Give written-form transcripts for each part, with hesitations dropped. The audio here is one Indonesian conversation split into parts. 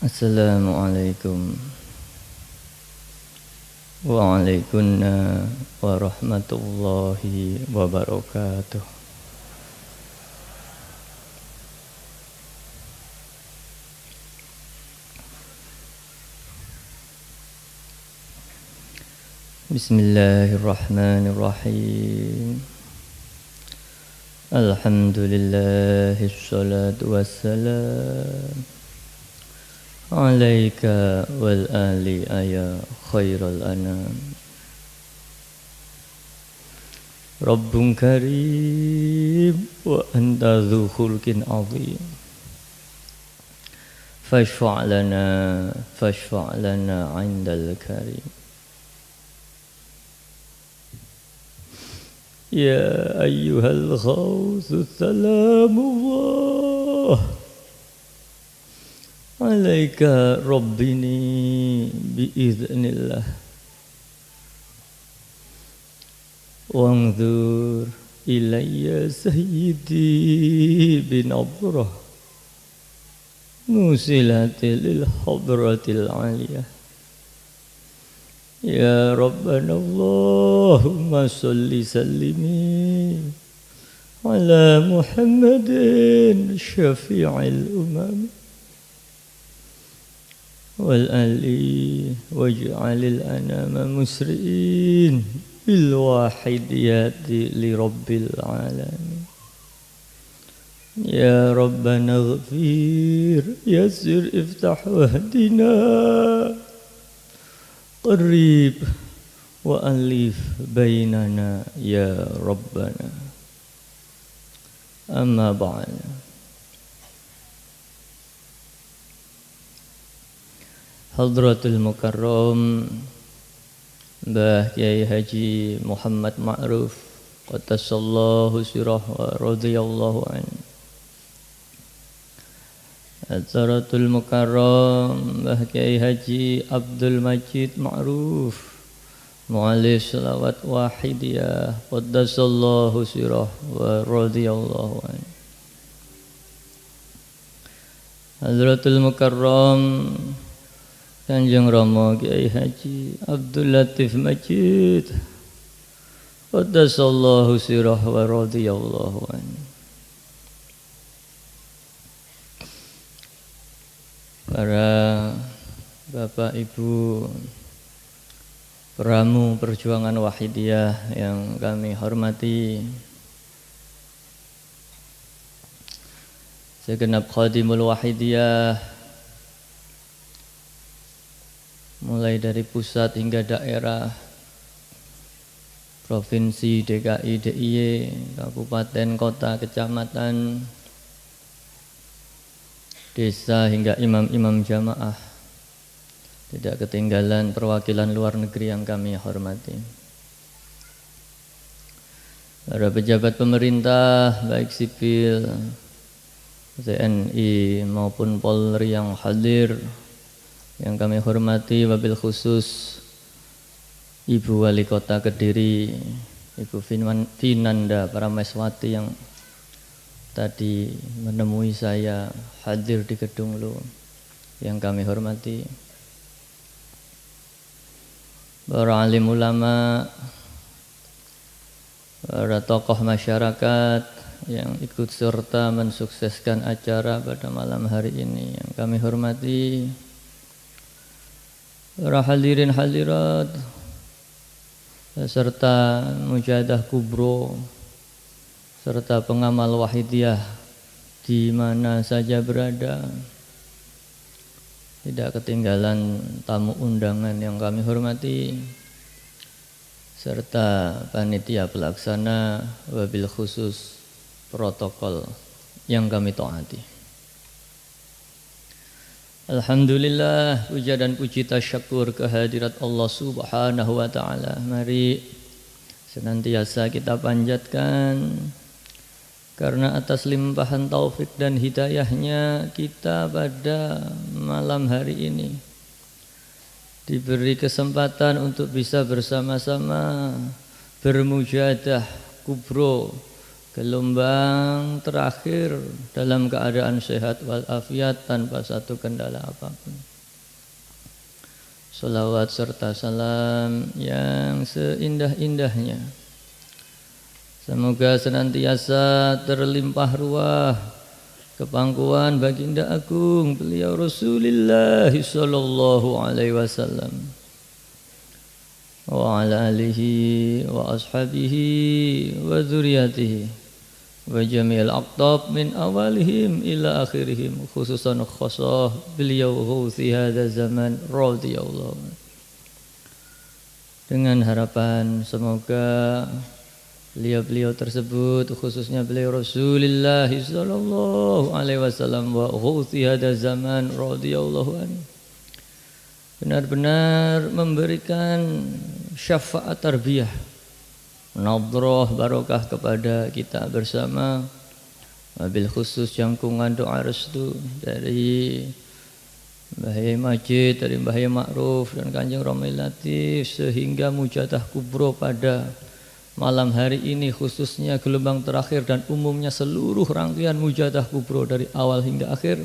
Assalamualaikum warahmatullahi wabarakatuh. Bismillahirrahmanirrahim. Alhamdulillahi sholatu wassalam alaika wal ali ya khairal anam. Rabbun karim wa anta dzu khulqin azim. Fashfa' lana 'indal karim. Ya ayyuhal ghawthu salamullah alaika rabbini biiznillah wanzur ilayya sayyidi binabrah musilatil hadratil aliyah. Ya Rabbana Allahumma salli sallimi ala Muhammadin syafi'il umam wal ali waj'alil anama musri'in bil wahidiyati li rabbil alamin. Ya Rabbana ighfir yassir iftah wahdina qarib wa alif bainana ya Rabbana. Amma ba'd. Hadratul Mukarram Mbah Kiai Haji Muhammad Ma'ruf qaddasallahu sirah wa radhiyallahu anhu. Hadratul Mukarram Mbah Kiai Haji Abdul Majid Ma'ruf Mu'alif Salawat Wahidiyah qaddasallahu sirah wa radhiyallahu anhu. Hadratul Mukarram Kanjeng Rama Kiai Haji Abdul Latif Majid qaddasallahu sirah wa radhiyallahu anhu. Para Bapak Ibu Pramu Perjuangan Wahidiyah yang kami hormati, segenap Khadimul Wahidiyah mulai dari pusat hingga daerah, provinsi, DKI, DIY, kabupaten, kota, kecamatan, desa hingga imam-imam jamaah, tidak ketinggalan perwakilan luar negeri yang kami hormati. Para pejabat pemerintah baik sipil, TNI maupun Polri yang hadir, yang kami hormati, wabil khusus Ibu Wali Kota Kediri, Ibu Vinanda Parameswati yang tadi menemui saya hadir di gedung lu, yang kami hormati. Para alim ulama, para tokoh masyarakat yang ikut serta mensukseskan acara pada malam hari ini yang kami hormati. Para hadirin hadirat serta mujahadah kubro serta pengamal wahidiyah di mana saja berada, tidak ketinggalan tamu undangan yang kami hormati, serta panitia pelaksana, wabil khusus protokol yang kami taati. Alhamdulillah, puja dan puji tasyakur kehadirat Allah Subhanahu wa ta'ala. Mari senantiasa kita panjatkan, karena atas limpahan taufik dan hidayahnya kita pada malam hari ini diberi kesempatan untuk bisa bersama-sama bermujahadah kubro gelombang terakhir dalam keadaan sehat walafiat tanpa satu kendala apapun. Salawat serta salam yang seindah-indahnya semoga senantiasa terlimpah ruah kepangkuan baginda agung beliau Rasulullah sallallahu alaihi wasallam wa ala alihi wa ashabihi wa dzurriyyatihi wa jami'il aqtab min awalihim ila akhirihim khususan khassah beliau ghauthi hadza zaman radhiyallahu. Dengan harapan semoga beliau-beliau tersebut khususnya beliau Rasulullah sallallahu alaihi wasallam wa ghauthi hadza zaman radhiyallahu anhu benar-benar memberikan syafaat tarbiyah nadrah barokah kepada kita bersama, wabil khusus jangkungan doa restu dari Mbah Yai Majid, dari Mbah Yai Ma'ruf dan Kanjeng Romail Latif sehingga mujadah kubro pada malam hari ini khususnya gelombang terakhir dan umumnya seluruh rangkaian mujadah kubro dari awal hingga akhir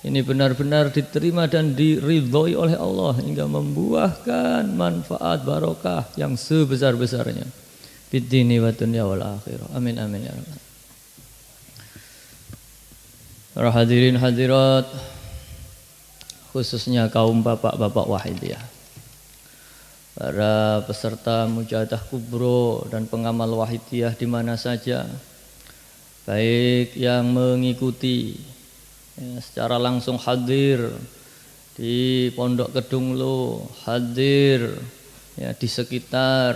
ini benar-benar diterima dan diridhoi oleh Allah hingga membuahkan manfaat barokah yang sebesar-besarnya fid dini wa dunya wal akhirah. Amin amin ya rabbal. Para hadirin hadirat khususnya kaum bapak-bapak wahidiyah, para peserta mujadah kubro dan pengamal wahidiyah di mana saja, baik yang mengikuti secara langsung hadir di Pondok Kedunglo, hadir di sekitar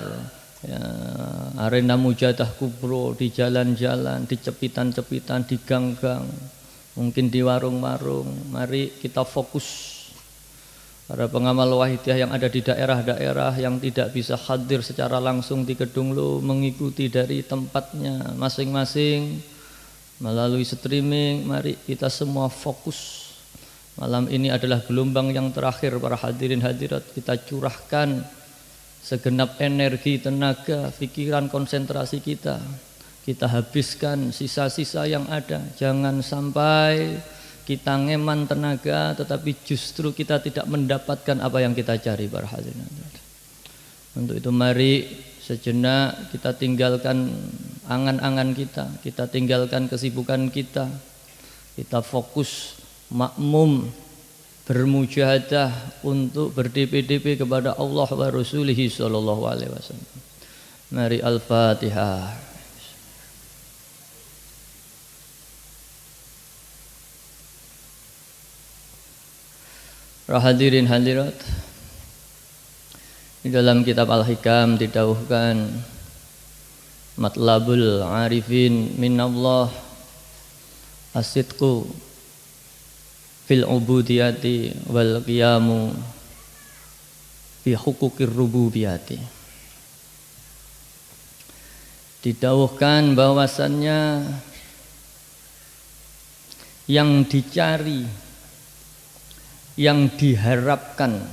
arena mujadah kubro, di jalan-jalan, di cepitan-cepitan, di gang-gang, mungkin di warung-warung. Mari kita fokus. Para pengamal wahidiyah yang ada di daerah-daerah yang tidak bisa hadir secara langsung di Kedunglo mengikuti dari tempatnya masing-masing melalui streaming. Mari kita semua fokus. Malam ini adalah gelombang yang terakhir para hadirin hadirat. Kita curahkan segenap energi, tenaga, pikiran, konsentrasi kita habiskan sisa-sisa yang ada. Jangan sampai kita ngeman tenaga tetapi justru kita tidak mendapatkan apa yang kita cari para hadirin. Untuk itu mari sejenak kita tinggalkan angan-angan kita tinggalkan kesibukan kita fokus makmum bermujahadah untuk berdp-dp kepada Allah wa Rasulihi sallallahu alaihi wasallam. Mari Al-Fatihah. Hadirin hadirat, di dalam kitab Al-Hikam didawuhkan matlabul arifin minallah as-sidqu fil ubudiyati wal qiyamu fi hukukir rububiyati. Didawuhkan bahwasannya yang dicari, yang diharapkan,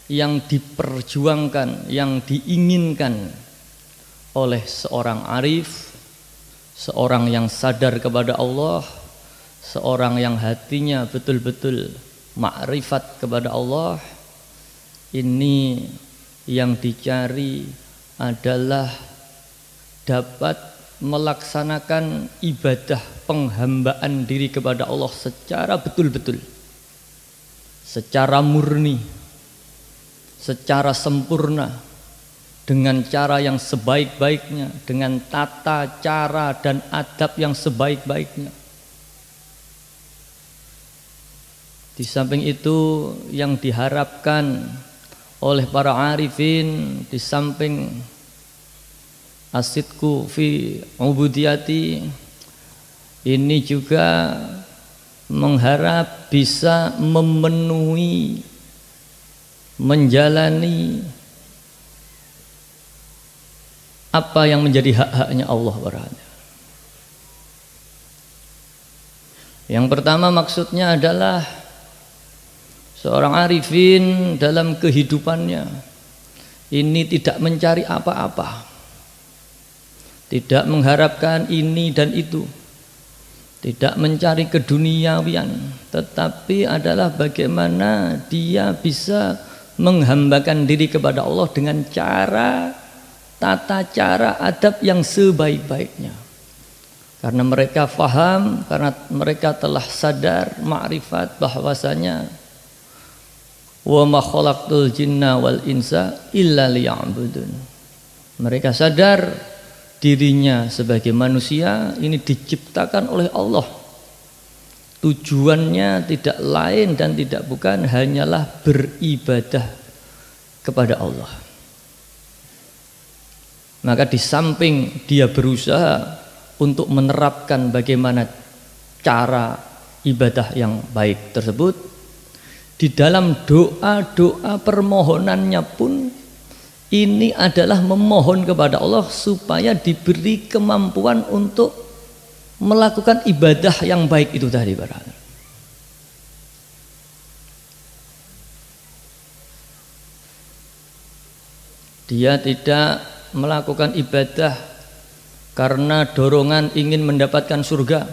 yang diperjuangkan, yang diinginkan oleh seorang arif, seorang yang sadar kepada Allah, seorang yang hatinya betul-betul makrifat kepada Allah, ini yang dicari adalah dapat melaksanakan ibadah penghambaan diri kepada Allah secara betul-betul, secara murni, secara sempurna, dengan cara yang sebaik-baiknya, dengan tata cara dan adab yang sebaik-baiknya. Di samping itu yang diharapkan oleh para arifin, di samping asidku fi ubudiyati, ini juga mengharap bisa memenuhi, menjalani apa yang menjadi hak-haknya Allah Subhanahu. Yang pertama maksudnya adalah seorang arifin dalam kehidupannya ini tidak mencari apa-apa, tidak mengharapkan ini dan itu, tidak mencari keduniawian, tetapi adalah bagaimana dia bisa menghambakan diri kepada Allah dengan cara, tata cara adab yang sebaik-baiknya. Karena mereka faham, karena mereka telah sadar, ma'rifat bahwasanya wa ma khalaqtul jinna wal insa illa liya'budun. Mereka sadar dirinya sebagai manusia ini diciptakan oleh Allah. Tujuannya tidak lain dan tidak bukan hanyalah beribadah kepada Allah. Maka di samping dia berusaha untuk menerapkan bagaimana cara ibadah yang baik tersebut, di dalam doa-doa permohonannya pun ini adalah memohon kepada Allah supaya diberi kemampuan untuk melakukan ibadah yang baik itu tadi. Dia tidak melakukan ibadah karena dorongan ingin mendapatkan surga.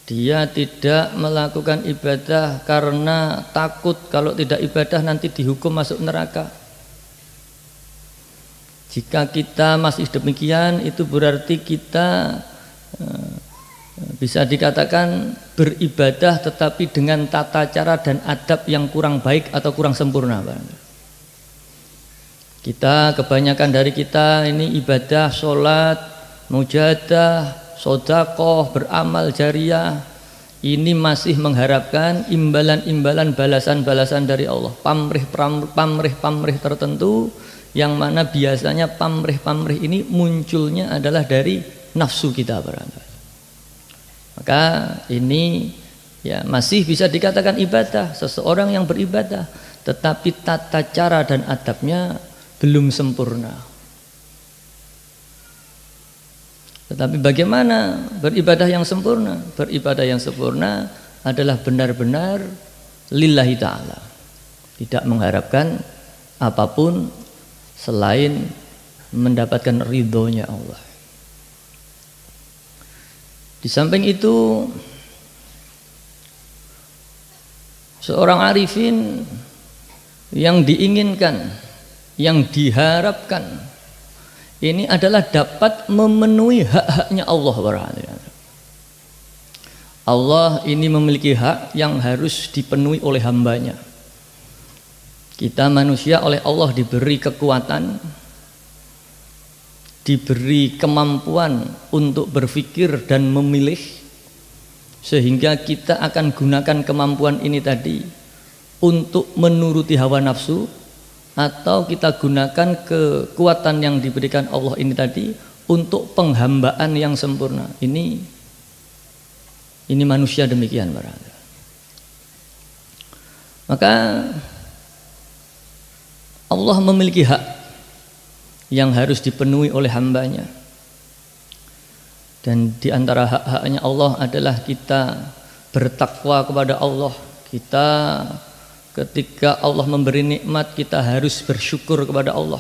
Dia tidak melakukan ibadah karena takut kalau tidak ibadah nanti dihukum masuk neraka. Jika kita masih demikian, itu berarti kita bisa dikatakan beribadah tetapi dengan tata cara dan adab yang kurang baik atau kurang sempurna. Kita, kebanyakan dari kita ini ibadah, sholat, mujahadah, sodakoh, beramal jariah, ini masih mengharapkan imbalan-imbalan, balasan-balasan dari Allah, pamrih-pamrih tertentu, yang mana biasanya pamrih-pamrih ini munculnya adalah dari nafsu kita. Maka ini ya masih bisa dikatakan ibadah, seseorang yang beribadah, tetapi tata cara dan adabnya belum sempurna. Tetapi bagaimana beribadah yang sempurna? Beribadah yang sempurna adalah benar-benar lillahi ta'ala, tidak mengharapkan apapun selain mendapatkan ridhonya Allah. Di samping itu, seorang arifin yang diinginkan, yang diharapkan ini adalah dapat memenuhi hak-haknya Allah. Allah ini memiliki hak yang harus dipenuhi oleh hambanya. Kita manusia oleh Allah diberi kekuatan, diberi kemampuan untuk berpikir dan memilih, sehingga kita akan gunakan kemampuan ini tadi untuk menuruti hawa nafsu, atau kita gunakan kekuatan yang diberikan Allah ini tadi untuk penghambaan yang sempurna. Ini manusia demikian. Maka Allah memiliki hak yang harus dipenuhi oleh hambanya, dan di antara hak-haknya Allah adalah kita bertakwa kepada Allah. Kita ketika Allah memberi nikmat, kita harus bersyukur kepada Allah.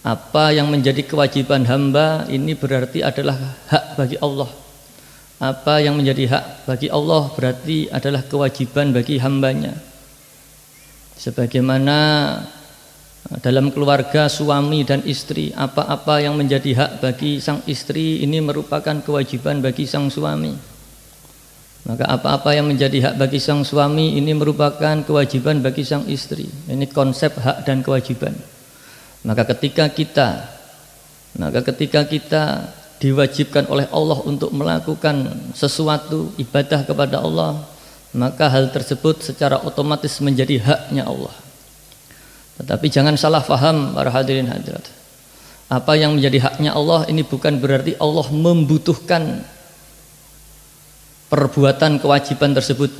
Apa yang menjadi kewajiban hamba ini berarti adalah hak bagi Allah. Apa yang menjadi hak bagi Allah berarti adalah kewajiban bagi hambanya. Sebagaimana dalam keluarga suami dan istri, apa-apa yang menjadi hak bagi sang istri ini merupakan kewajiban bagi sang suami. Maka apa-apa yang menjadi hak bagi sang suami ini merupakan kewajiban bagi sang istri. Ini konsep hak dan kewajiban. Maka ketika kita diwajibkan oleh Allah untuk melakukan sesuatu ibadah kepada Allah, maka hal tersebut secara otomatis menjadi haknya Allah. Tetapi jangan salah faham para hadirin hadirat. Apa yang menjadi haknya Allah ini bukan berarti Allah membutuhkan perbuatan kewajiban tersebut.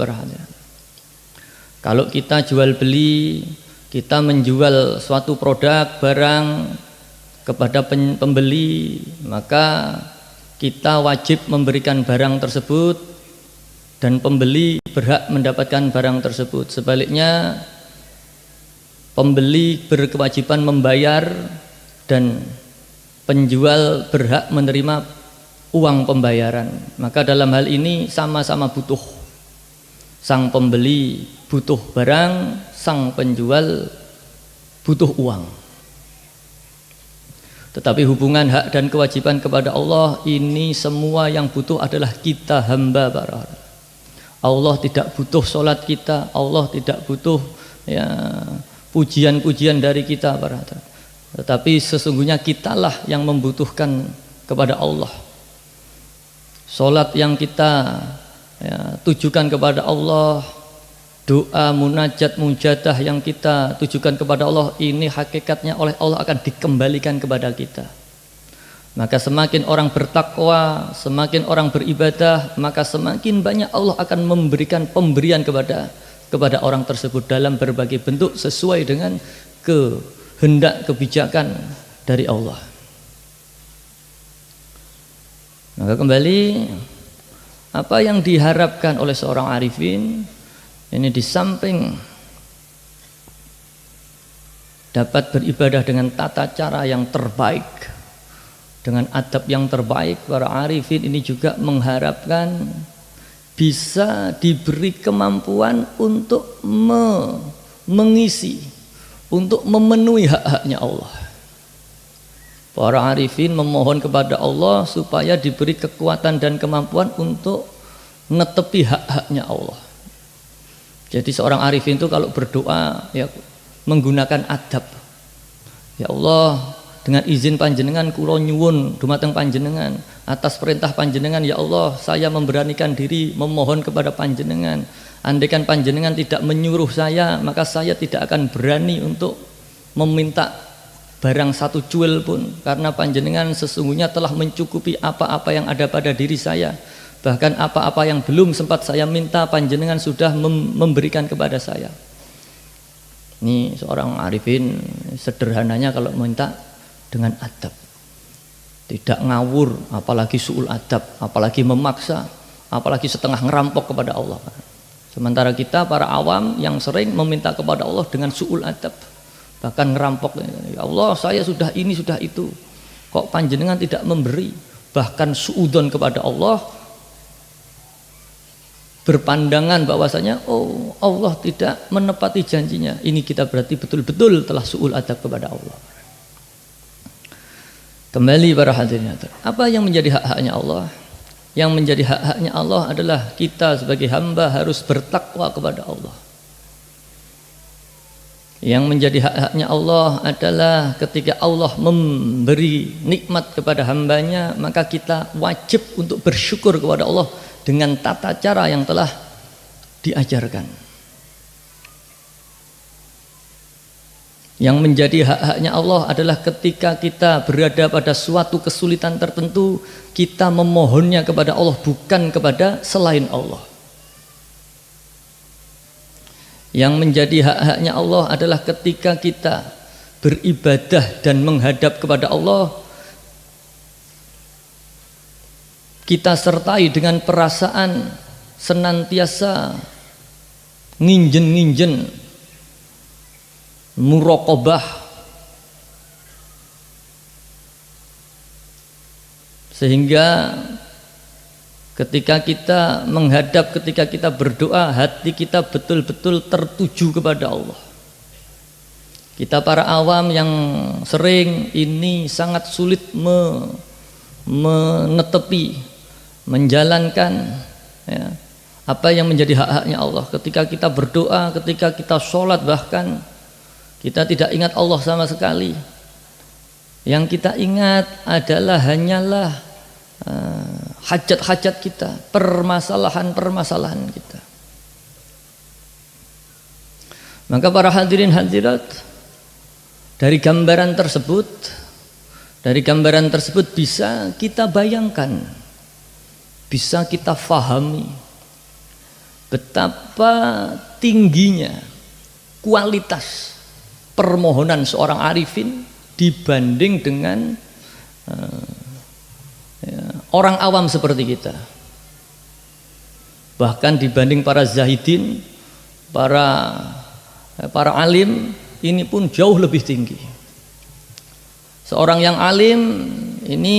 Kalau kita jual beli, kita menjual suatu produk barang kepada pembeli, maka kita wajib memberikan barang tersebut dan pembeli berhak mendapatkan barang tersebut. Sebaliknya, pembeli berkewajiban membayar dan penjual berhak menerima uang pembayaran. Maka dalam hal ini sama-sama butuh. Sang pembeli butuh barang, sang penjual butuh uang. Tetapi hubungan hak dan kewajiban kepada Allah ini semua yang butuh adalah kita hamba para. Allah tidak butuh sholat kita, Allah tidak butuh ya pujian-pujian dari kita para. Tetapi sesungguhnya kitalah yang membutuhkan kepada Allah. Sholat yang kita tujukan kepada Allah, doa, munajat, mujadah yang kita tujukan kepada Allah, ini hakikatnya oleh Allah akan dikembalikan kepada kita. Maka semakin orang bertakwa, semakin orang beribadah, maka semakin banyak Allah akan memberikan pemberian kepada orang tersebut dalam berbagai bentuk sesuai dengan kehendak kebijakan dari Allah. Maka kembali, apa yang diharapkan oleh seorang arifin ini di samping dapat beribadah dengan tata cara yang terbaik, dengan adab yang terbaik, para arifin ini juga mengharapkan bisa diberi kemampuan untuk mengisi, untuk memenuhi hak-haknya Allah. Para arifin memohon kepada Allah supaya diberi kekuatan dan kemampuan untuk netepi hak-haknya Allah. Jadi seorang arifin itu kalau berdoa ya menggunakan adab. Ya Allah, dengan izin panjenengan kula nyuwun dumateng panjenengan, atas perintah panjenengan ya Allah saya memberanikan diri memohon kepada panjenengan. Andaikan panjenengan tidak menyuruh saya, maka saya tidak akan berani untuk meminta barang satu cuil pun, karena panjenengan sesungguhnya telah mencukupi apa-apa yang ada pada diri saya. Bahkan apa-apa yang belum sempat saya minta, panjenengan sudah memberikan kepada saya. Ini seorang arifin sederhananya kalau minta dengan adab, tidak ngawur, apalagi su'ul adab, apalagi memaksa, apalagi setengah ngerampok kepada Allah. Sementara kita para awam yang sering meminta kepada Allah dengan su'ul adab, bahkan ngerampok. Ya Allah, saya sudah ini sudah itu, kok panjenengan tidak memberi? Bahkan suudon kepada Allah, berpandangan bahwasanya oh Allah tidak menepati janjinya. Ini kita berarti betul-betul telah su'ul adab kepada Allah. Kembali para hadirin, apa yang menjadi hak-haknya Allah? Yang menjadi hak-haknya Allah adalah kita sebagai hamba harus bertakwa kepada Allah. Yang menjadi hak-haknya Allah adalah ketika Allah memberi nikmat kepada hambanya, maka kita wajib untuk bersyukur kepada Allah dengan tata cara yang telah diajarkan. Yang menjadi hak-haknya Allah adalah ketika kita berada pada suatu kesulitan tertentu, kita memohonnya kepada Allah, bukan kepada selain Allah. Yang menjadi hak-haknya Allah adalah ketika kita beribadah dan menghadap kepada Allah, kita sertai dengan perasaan senantiasa nginjen-nginjen, muraqabah, sehingga ketika kita menghadap, ketika kita berdoa, hati kita betul-betul tertuju kepada Allah. Kita para awam yang sering ini sangat sulit menetepi, menjalankan ya, apa yang menjadi hak-haknya Allah. Ketika kita berdoa, ketika kita sholat, bahkan kita tidak ingat Allah sama sekali. Yang kita ingat adalah hanyalah hajat-hajat kita, permasalahan-permasalahan kita. Maka para hadirin hadirat, dari gambaran tersebut bisa kita bayangkan, bisa kita fahami betapa tingginya kualitas permohonan seorang arifin dibanding dengan orang awam seperti kita. Bahkan dibanding para zahidin, para alim, ini pun jauh lebih tinggi. Seorang yang alim ini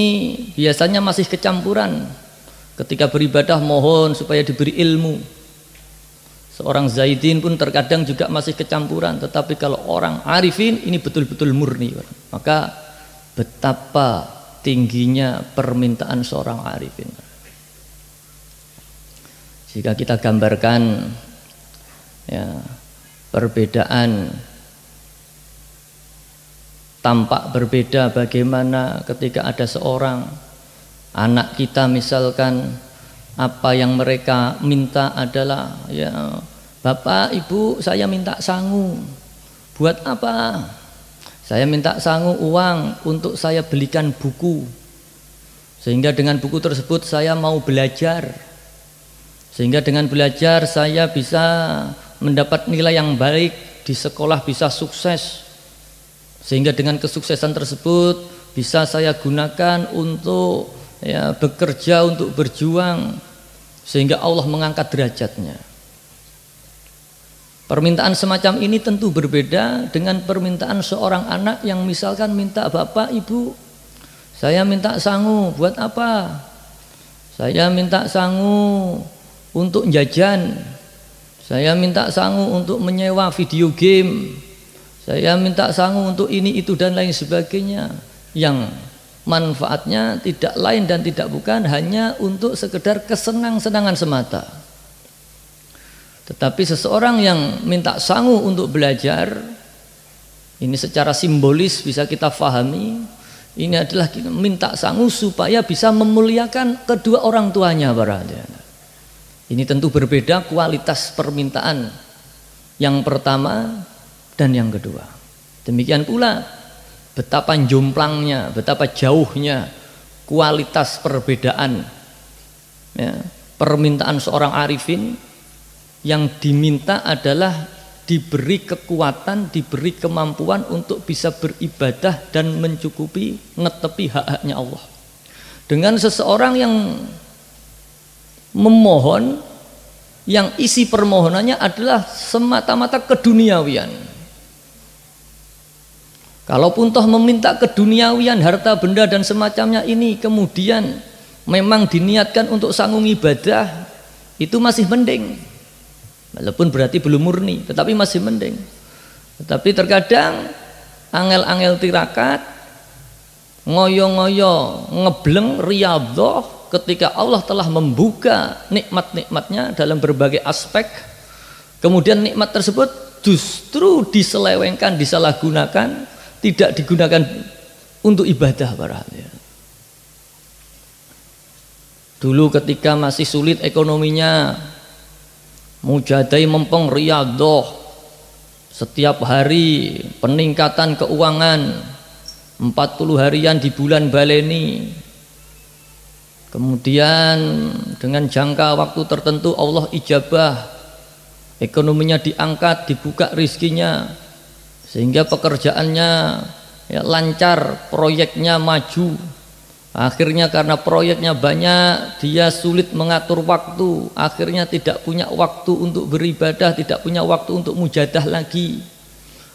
biasanya masih kecampuran ketika beribadah, mohon supaya diberi ilmu. Seorang zaidin pun terkadang juga masih kecampuran, tetapi kalau orang arifin ini betul-betul murni. Maka betapa tingginya permintaan seorang arifin. Jika kita gambarkan ya, perbedaan tampak berbeda bagaimana ketika ada seorang anak kita misalkan apa yang mereka minta adalah ya Bapak Ibu saya minta sangu. Buat apa? Saya minta sangu uang untuk saya belikan buku. Sehingga dengan buku tersebut saya mau belajar. Sehingga dengan belajar saya bisa mendapat nilai yang baik di sekolah, bisa sukses. Sehingga dengan kesuksesan tersebut bisa saya gunakan untuk ya, bekerja, untuk berjuang, sehingga Allah mengangkat derajatnya. Permintaan semacam ini tentu berbeda dengan permintaan seorang anak yang misalkan minta Bapak Ibu saya minta sangu. Buat apa? Saya minta sangu untuk jajan, saya minta sangu untuk menyewa video game, saya minta sangu untuk ini itu dan lain sebagainya, yang manfaatnya tidak lain dan tidak bukan hanya untuk sekedar kesenang-senangan semata. Tetapi seseorang yang minta sangu untuk belajar, ini secara simbolis bisa kita fahami, ini adalah minta sangu supaya bisa memuliakan kedua orang tuanya. Ini tentu berbeda kualitas permintaan yang pertama dan yang kedua. Demikian pula betapa jomplangnya, betapa jauhnya kualitas perbedaan ya, permintaan seorang arifin. Yang diminta adalah diberi kekuatan, diberi kemampuan untuk bisa beribadah dan mencukupi, netepi hak-haknya Allah. Dengan seseorang yang memohon, yang isi permohonannya adalah semata-mata keduniawian. Kalaupun toh meminta keduniawian, harta benda dan semacamnya ini kemudian memang diniatkan untuk sanggung ibadah, itu masih mending. Walaupun berarti belum murni, tetapi masih mending. Tetapi terkadang angel-angel tirakat, ngoyo-ngoyo, ngebleng, riyadhah ketika Allah telah membuka nikmat-nikmatnya dalam berbagai aspek, kemudian nikmat tersebut justru diselewengkan, disalahgunakan, tidak digunakan untuk ibadah para hadirin. Dulu ketika masih sulit ekonominya, mujadai mempeng riyadhah, setiap hari peningkatan keuangan, 40 harian di bulan baleni. Kemudian dengan jangka waktu tertentu Allah ijabah, ekonominya diangkat, dibuka rizkinya, sehingga pekerjaannya ya, lancar, proyeknya maju. Akhirnya karena proyeknya banyak, dia sulit mengatur waktu, akhirnya tidak punya waktu untuk beribadah, tidak punya waktu untuk mujadah lagi.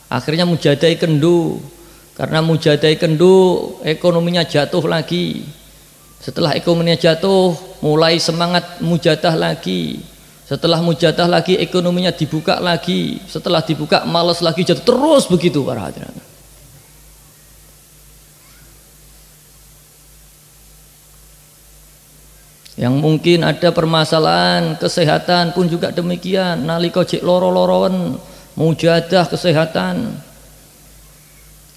Akhirnya mujadai kendu, karena mujadai kendu ekonominya jatuh lagi. Setelah ekonominya jatuh, mulai semangat mujadah lagi. Setelah mujadah lagi, ekonominya dibuka lagi. Setelah dibuka, malas lagi, jatuh terus begitu para hadirin. Yang mungkin ada permasalahan kesehatan pun juga demikian. Nalika cek loro-loroan mujadah kesehatan,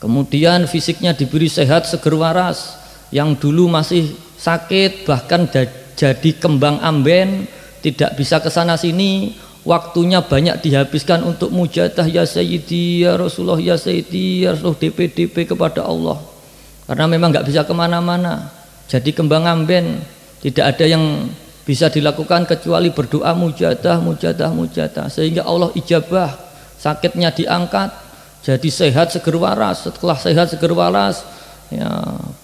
kemudian fisiknya diberi sehat seger waras. Yang dulu masih sakit bahkan jadi kembang amben, tidak bisa kesana sini, waktunya banyak dihabiskan untuk mujadah ya Sayyidi ya Rasulullah ya Sayyidi ya Rasulullah, DP kepada Allah, karena memang nggak bisa kemana-mana, jadi kembang amben. Tidak ada yang bisa dilakukan kecuali berdoa mujadah, sehingga Allah ijabah, sakitnya diangkat, jadi sehat seger waras. Setelah sehat seger waras, ya,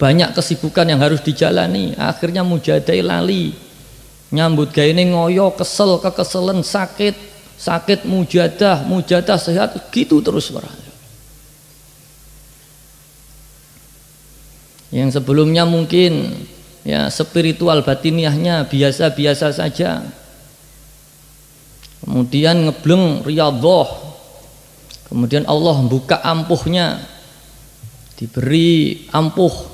banyak kesibukan yang harus dijalani. Akhirnya mujadai lali, nyambut gawe ngoyo, kesel, kekeselen, sakit mujadah sehat, gitu terus para. Yang sebelumnya mungkin ya spiritual batiniahnya biasa-biasa saja. Kemudian ngebleng riyadhah. Kemudian Allah buka ampuhnya. Diberi ampuh.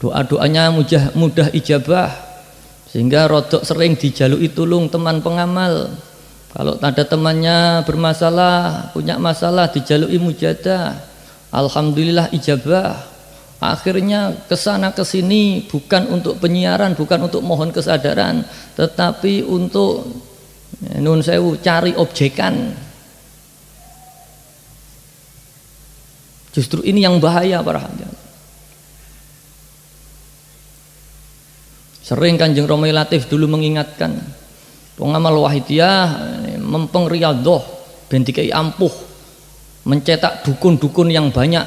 Doa-doanya mudah ijabah. Sehingga rodok sering dijaluki tulung teman pengamal. Kalau ada temannya bermasalah, punya masalah, dijaluki mujadah. Alhamdulillah ijabah. Akhirnya kesana kesini bukan untuk penyiaran, bukan untuk mohon kesadaran, tetapi untuk nun sewu cari objekan. Justru ini yang bahaya para hadirin. Sering Kanjeng Romo Latif dulu mengingatkan, pengamal wahidiyah mempeng riyadhah ben dikai ampuh, mencetak dukun-dukun yang banyak.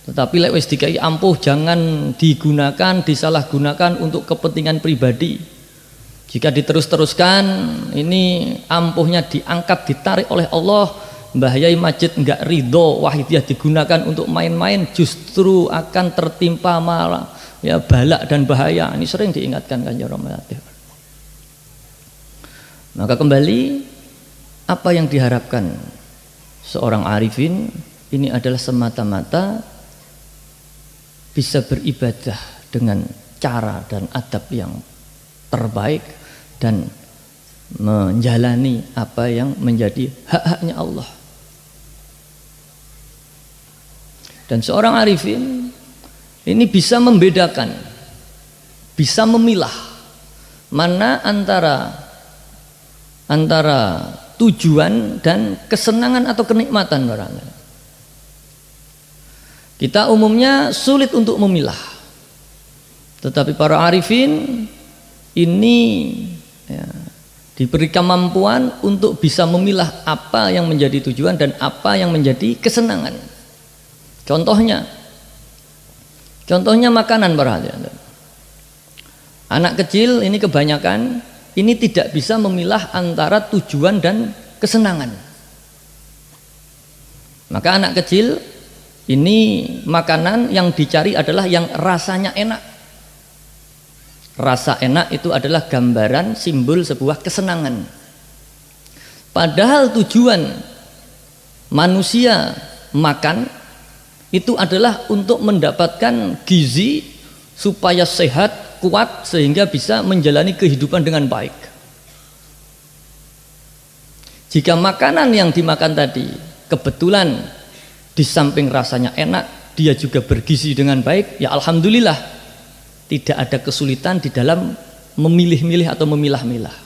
Tetapi lek wis dikai ampuh jangan digunakan, disalahgunakan untuk kepentingan pribadi. Jika diterus-teruskan, ini ampuhnya diangkat, ditarik oleh Allah, Mbah Yai Majid enggak ridho wahidiyah digunakan untuk main-main, justru akan tertimpa malah ya balak dan bahaya. Ini sering diingatkan Kanjeng Romo Latif. Maka kembali, apa yang diharapkan seorang arifin ini adalah semata-mata bisa beribadah dengan cara dan adab yang terbaik dan menjalani apa yang menjadi hak-haknya Allah. Dan seorang arifin ini bisa membedakan, bisa memilah mana antara tujuan dan kesenangan atau kenikmatan barangkali. Kita umumnya sulit untuk memilah, tetapi para arifin ini ya, diberi kemampuan untuk bisa memilah apa yang menjadi tujuan dan apa yang menjadi kesenangan. Contohnya makanan para hadirin. Anak kecil ini kebanyakan ini tidak bisa memilah antara tujuan dan kesenangan. Maka anak kecil ini makanan yang dicari adalah yang rasanya enak. Rasa enak itu adalah gambaran simbol sebuah kesenangan. Padahal tujuan manusia makan itu adalah untuk mendapatkan gizi supaya sehat, kuat, sehingga bisa menjalani kehidupan dengan baik. Jika makanan yang dimakan tadi kebetulan di samping rasanya enak, dia juga bergizi dengan baik, ya alhamdulillah, tidak ada kesulitan di dalam memilih-milih atau memilah-milah.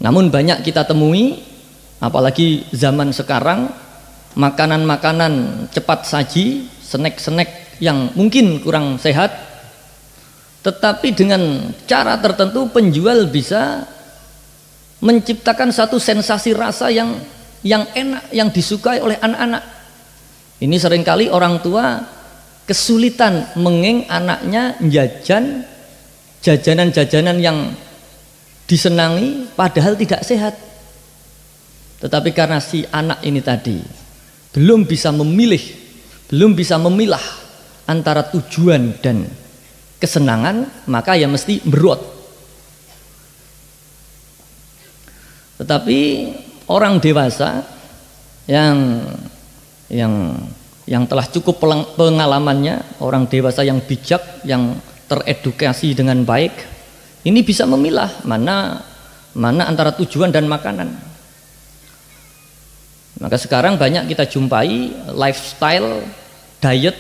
Namun banyak kita temui, apalagi zaman sekarang, makanan-makanan cepat saji, snack-snack yang mungkin kurang sehat, tetapi dengan cara tertentu penjual bisa menciptakan satu sensasi rasa yang enak, yang disukai oleh anak-anak. Ini seringkali orang tua kesulitan mengeng anaknya jajan jajanan-jajanan yang disenangi padahal tidak sehat. Tetapi karena si anak ini tadi belum bisa memilih, belum bisa memilah antara tujuan dan kesenangan, maka ya mesti berot. Tetapi orang dewasa yang telah cukup pengalamannya, orang dewasa yang bijak, yang teredukasi dengan baik, ini bisa memilah mana antara tujuan dan makanan. Maka sekarang banyak kita jumpai lifestyle diet,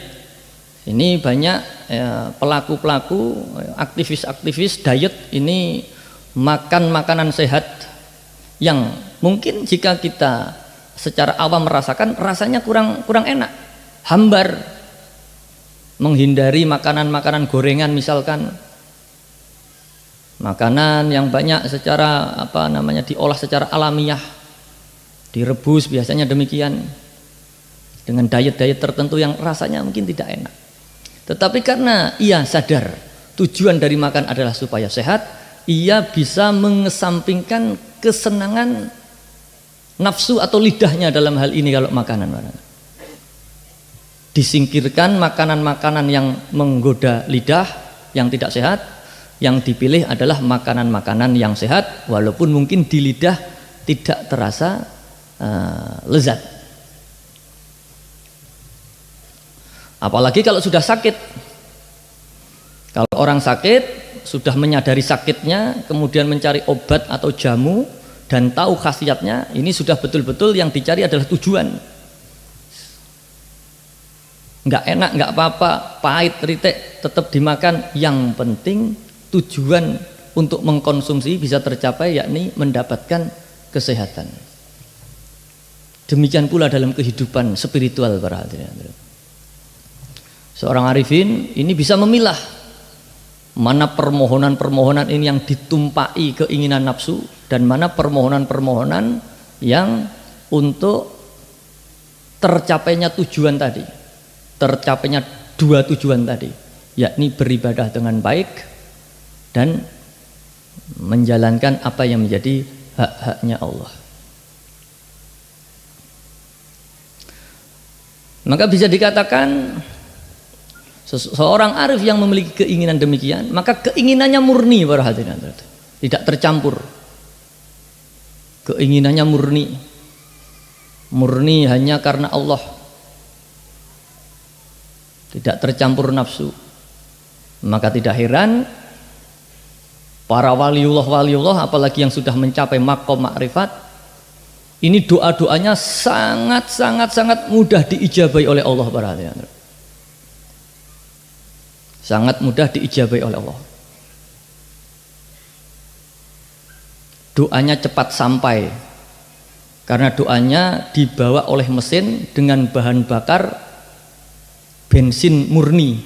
ini banyak pelaku-pelaku, aktivis-aktivis diet ini makan makanan sehat yang mungkin jika kita secara awam merasakan rasanya kurang enak, hambar, menghindari makanan-makanan gorengan misalkan, makanan yang banyak secara diolah secara alamiah, direbus biasanya demikian, dengan diet-diet tertentu yang rasanya mungkin tidak enak. Tetapi karena ia sadar tujuan dari makan adalah supaya sehat, ia bisa mengesampingkan kesenangan nafsu atau lidahnya dalam hal ini kalau makanan. Disingkirkan makanan-makanan yang menggoda lidah, yang tidak sehat. Yang dipilih adalah makanan-makanan yang sehat, walaupun mungkin di lidah tidak terasa lezat. Apalagi kalau sudah sakit. Kalau orang sakit, sudah menyadari sakitnya, kemudian mencari obat atau jamu dan tahu khasiatnya, ini sudah betul-betul yang dicari adalah tujuan. Nggak enak, nggak apa-apa, pahit, ritek, tetap dimakan. Yang penting tujuan untuk mengkonsumsi bisa tercapai, yakni mendapatkan kesehatan. Demikian pula dalam kehidupan spiritual para hadirin. Seorang arifin ini bisa memilah mana permohonan-permohonan ini yang ditumpai keinginan nafsu dan mana permohonan-permohonan yang untuk tercapainya tujuan tadi, tercapainya dua tujuan tadi, yakni beribadah dengan baik dan menjalankan apa yang menjadi hak-haknya Allah. Maka bisa dikatakan seorang arif yang memiliki keinginan demikian, maka keinginannya murni para hadirin, tidak tercampur. Keinginannya murni hanya karena Allah, tidak tercampur nafsu. Maka tidak heran para waliullah, apalagi yang sudah mencapai maqam makrifat, ini doa-doanya sangat mudah diijabai oleh Allah para hadirin. Sangat mudah diijabai oleh Allah. Doanya cepat sampai karena doanya dibawa oleh mesin dengan bahan bakar bensin murni.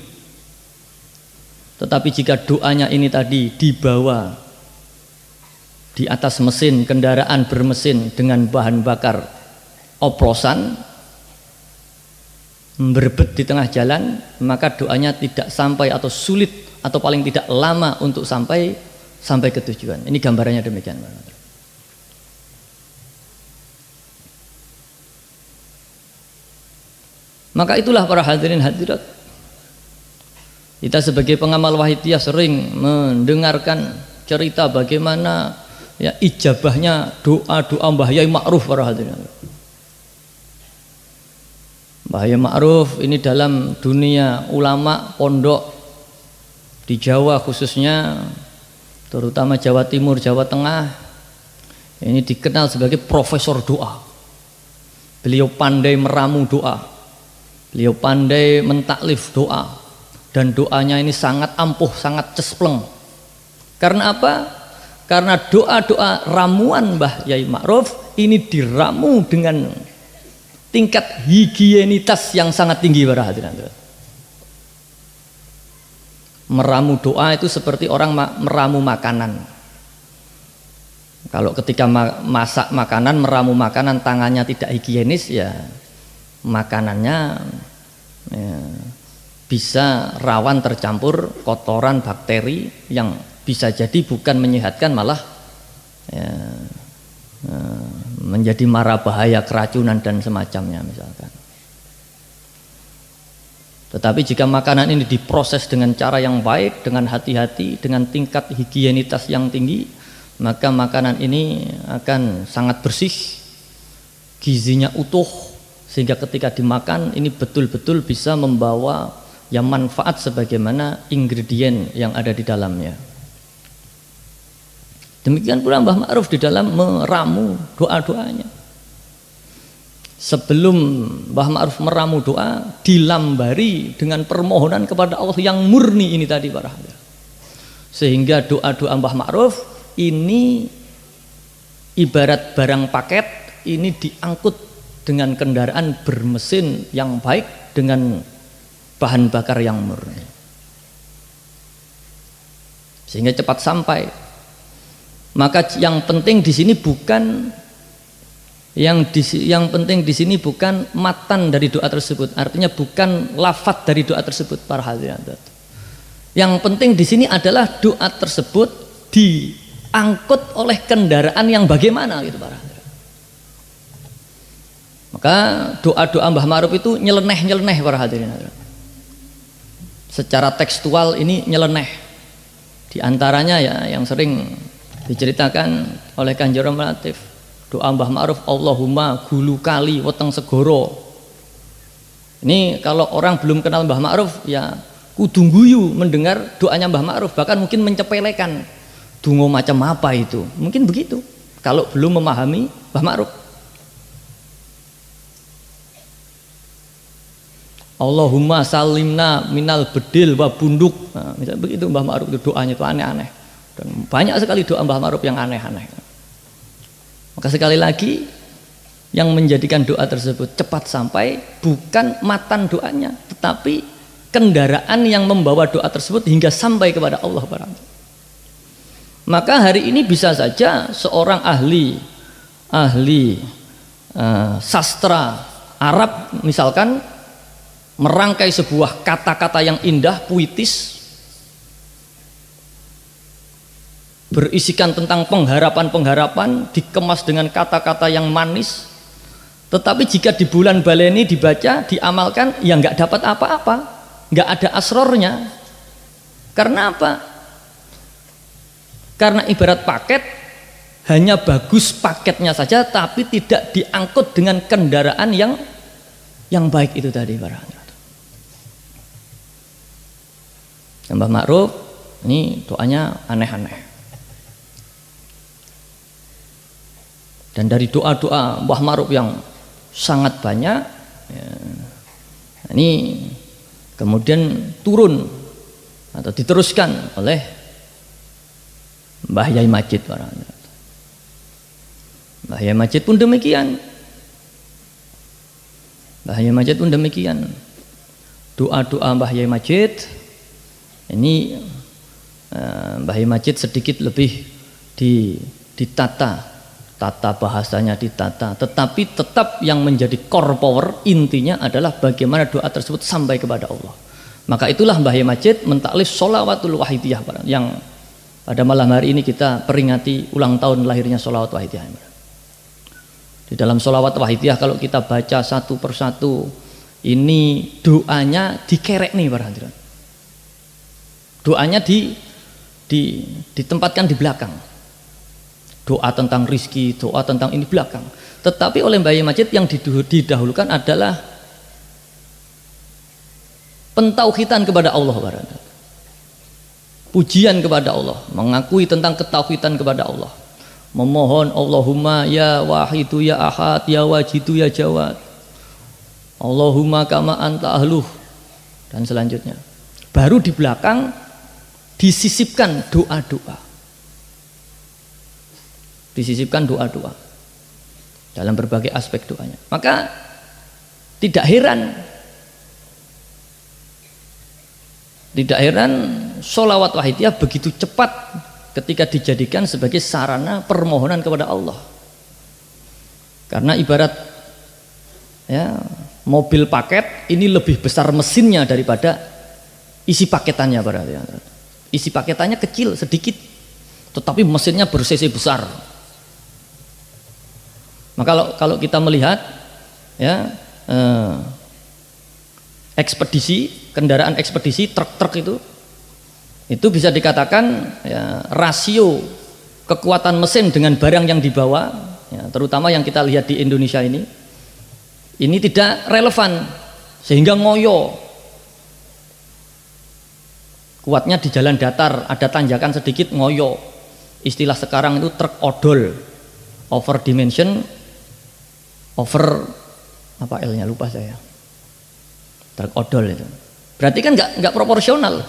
Tetapi jika doanya ini tadi dibawa di atas mesin, kendaraan bermesin dengan bahan bakar oplosan, berbet di tengah jalan, maka doanya tidak sampai atau sulit atau paling tidak lama untuk sampai ke tujuan. Ini gambarannya demikian. Maka itulah para hadirin hadirat, kita sebagai pengamal wahidiyah sering mendengarkan cerita bagaimana ya ijabahnya doa-doa Mbah Yai Ma'ruf para hadirin. Mbah Yai Ma'ruf ini dalam dunia ulama pondok di Jawa khususnya, terutama Jawa Timur, Jawa Tengah, ini dikenal sebagai profesor doa. Beliau pandai meramu doa, beliau pandai mentaklif doa, dan doanya ini sangat ampuh, sangat cespleng. Karena apa? Karena doa-doa ramuan Mbah Yai Ma'ruf ini diramu dengan tingkat higienitas yang sangat tinggi para hadirin. Meramu doa itu seperti orang meramu makanan. Kalau ketika masak makanan, meramu makanan, tangannya tidak higienis, ya makanannya ya, bisa rawan tercampur kotoran bakteri yang bisa jadi bukan menyehatkan, malah ya, menjadi mara bahaya, keracunan dan semacamnya misalkan. Tetapi jika makanan ini diproses dengan cara yang baik, dengan hati-hati, dengan tingkat higienitas yang tinggi, maka makanan ini akan sangat bersih, gizinya utuh, sehingga ketika dimakan ini betul-betul bisa membawa ya manfaat sebagaimana ingredient yang ada di dalamnya. Demikian pula Mbah Ma'ruf di dalam meramu doa-doanya. Sebelum Mbah Ma'ruf meramu doa, dilambari dengan permohonan kepada Allah yang murni ini tadi para hadirin. Sehingga doa-doa Mbah Ma'ruf ini ibarat barang paket, ini diangkut dengan kendaraan bermesin yang baik dengan bahan bakar yang murni, sehingga cepat sampai. Maka yang penting di sini bukan yang penting di sini bukan matan dari doa tersebut, artinya bukan lafadz dari doa tersebut para hadirin. Yang penting di sini adalah doa tersebut diangkut oleh kendaraan yang bagaimana gitu para hadirin. Maka Maka doa-doa Mbah Ma'ruf itu nyeleneh para hadirin. Secara tekstual ini nyeleneh. Di antaranya ya yang sering diceritakan oleh Kanjeng Latif, doa Mbah Ma'ruf, Allahumma gulu kali weteng segoro. Ini kalau orang belum kenal Mbah Ma'ruf ya kudu guyu mendengar doanya Mbah Ma'ruf, bahkan mungkin mencepelekan donga macam apa itu, mungkin begitu kalau belum memahami Mbah Ma'ruf. Allahumma salimna minal bedil wa bunduk, nah, misalnya begitu Mbah Ma'ruf itu doanya itu aneh-aneh, dan banyak sekali doa Mbah Ma'ruf yang aneh-aneh. Maka sekali lagi yang menjadikan doa tersebut cepat sampai bukan matan doanya, tetapi kendaraan yang membawa doa tersebut hingga sampai kepada Allah. Maka hari ini bisa saja seorang ahli sastra Arab misalkan merangkai sebuah kata-kata yang indah, puitis, berisikan tentang pengharapan-pengharapan, dikemas dengan kata-kata yang manis, tetapi jika di bulan baleni dibaca, diamalkan, ya nggak dapat apa-apa, nggak ada asrornya. Karena apa? Karena ibarat paket, hanya bagus paketnya saja, tapi tidak diangkut dengan kendaraan yang baik itu tadi para hadirin. Mbah Ma'ruf ini doanya aneh-aneh. Dan dari doa-doa Mbah Ma'ruf yang sangat banyak ya, ini kemudian turun atau diteruskan oleh Mbah Yai Majid. Mbah Yai Majid pun demikian. Mbah Yai Majid pun demikian. Doa-doa Mbah Yai Majid ini Mbah Yai Majid sedikit lebih ditata, tata bahasanya ditata, tetapi tetap yang menjadi core power intinya adalah bagaimana doa tersebut sampai kepada Allah. Maka itulah Mbah Yai Majid mentaklif sholawatul wahidiyah yang pada malam hari ini kita peringati ulang tahun lahirnya sholawat wahidiyah. Di dalam sholawat wahidiyah kalau kita baca satu persatu ini doanya dikerek nih para hadirin. Doanya ditempatkan di belakang. Doa tentang rizki, doa tentang ini belakang. Tetapi oleh Mbah Yai Majid yang didahulukan adalah pentauhidan kepada Allah. Pujian kepada Allah, mengakui tentang ketauhidan kepada Allah. Memohon Allahumma ya wahidu ya ahad ya wajidu ya jawad. Allahumma kama anta ahluh dan selanjutnya. Baru di belakang disisipkan doa-doa. Disisipkan doa-doa dalam berbagai aspek doanya. Maka tidak heran sholawat wahidiyah begitu cepat ketika dijadikan sebagai sarana permohonan kepada Allah. Karena ibarat ya, mobil paket ini lebih besar mesinnya daripada isi paketannya berarti. Isi paketannya kecil sedikit, tetapi mesinnya ber-cc besar. Maka kalau kita melihat ya ekspedisi, kendaraan ekspedisi, truk-truk itu bisa dikatakan ya, rasio kekuatan mesin dengan barang yang dibawa, ya, terutama yang kita lihat di Indonesia ini tidak relevan sehingga ngoyo. Kuatnya di jalan datar, ada tanjakan sedikit ngoyo. Istilah sekarang itu truk odol, over dimension, over apa L-nya lupa saya. Truk odol itu. Berarti kan nggak proporsional.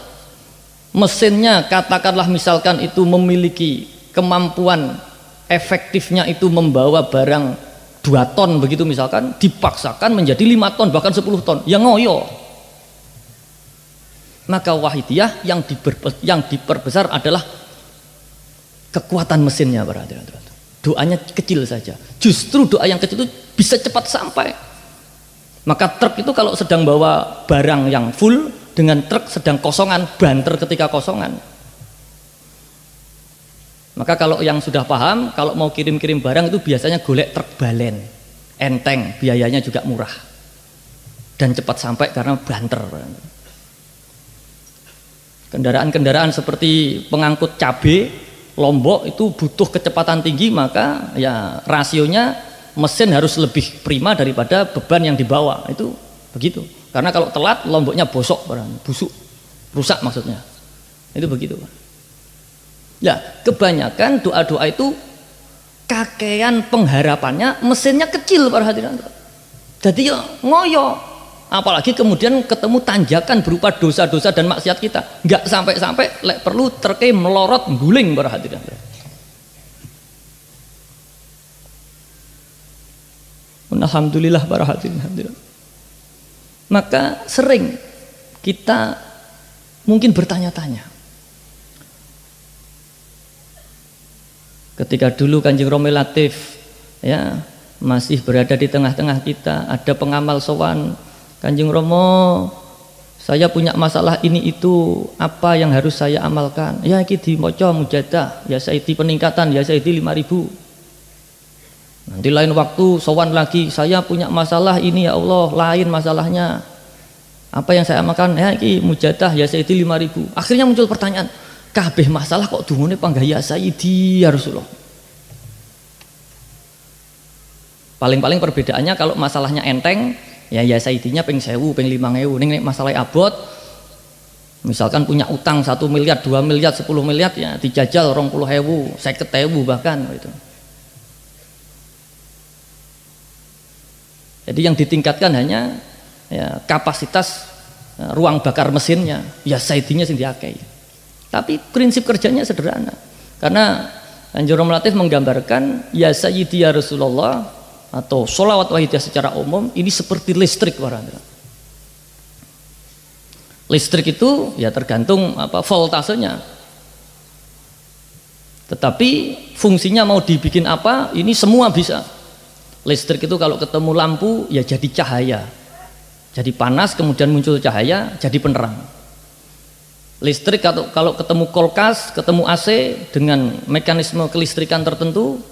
Mesinnya katakanlah misalkan itu memiliki kemampuan efektifnya itu membawa barang 2 ton begitu misalkan, dipaksakan menjadi 5 ton bahkan 10 ton. Yang ngoyo. Maka wahidiyah yang diperbesar adalah kekuatan mesinnya berarti. Doanya kecil saja. Justru doa yang kecil itu bisa cepat sampai. Maka truk itu kalau sedang bawa barang yang full dengan truk sedang kosongan, banter ketika kosongan. Maka kalau yang sudah paham, kalau mau kirim-kirim barang itu biasanya golek truk balen. enteng, biayanya juga murah dan cepat sampai karena banter. Kendaraan-kendaraan seperti pengangkut cabai Lombok itu butuh kecepatan tinggi, maka ya rasionya mesin harus lebih prima daripada beban yang dibawa, itu begitu. Karena kalau telat Lomboknya busuk, rusak maksudnya, itu begitu. Ya kebanyakan doa-doa itu kakean pengharapannya mesinnya kecil para hadirin. Jadi ya ngoyo, apalagi kemudian ketemu tanjakan berupa dosa-dosa dan maksiat kita, nggak sampai-sampai lek perlu terkei melorot guling para hadirin. Alhamdulillah para hadirin. Maka sering kita mungkin bertanya-tanya, ketika dulu Kanjeng Romo Latif ya masih berada di tengah-tengah kita, ada pengamal sowan, Kanjeng Romo, saya punya masalah ini itu, apa yang harus saya amalkan? Ya iki dimaca mujadah, ya saiki peningkatan, ya saiki 5.000. Nanti lain waktu sowan lagi, saya punya masalah ini ya Allah, lain masalahnya. Apa yang saya amalkan? Ya iki mujadah, ya saiki 5.000. Akhirnya muncul pertanyaan, kabeh masalah kok dungune panggah ya sayyidi ya Rasulullah. Paling-paling perbedaannya kalau masalahnya enteng, ya sayyidinya ping 1.000, ping 5.000. Ning masalah abot, misalkan punya utang 1 miliar, 2 miliar, 10 miliar, ya dijajal 20.000, 50.000 bahkan gitu. Jadi yang ditingkatkan hanya ya, kapasitas ruang bakar mesinnya, ya sayyidinya sing diakei. Tapi prinsip kerjanya sederhana. Karena Kanjeng Romo Latif menggambarkan ya sayyidi ya Rasulullah atau sholawat wahidiyah secara umum ini seperti listrik warna. Listrik itu ya tergantung voltasenya. Tetapi fungsinya mau dibikin apa, ini semua bisa. Listrik itu kalau ketemu lampu ya jadi cahaya, jadi panas kemudian muncul cahaya jadi penerang. Listrik kalau ketemu kulkas, ketemu AC dengan mekanisme kelistrikan tertentu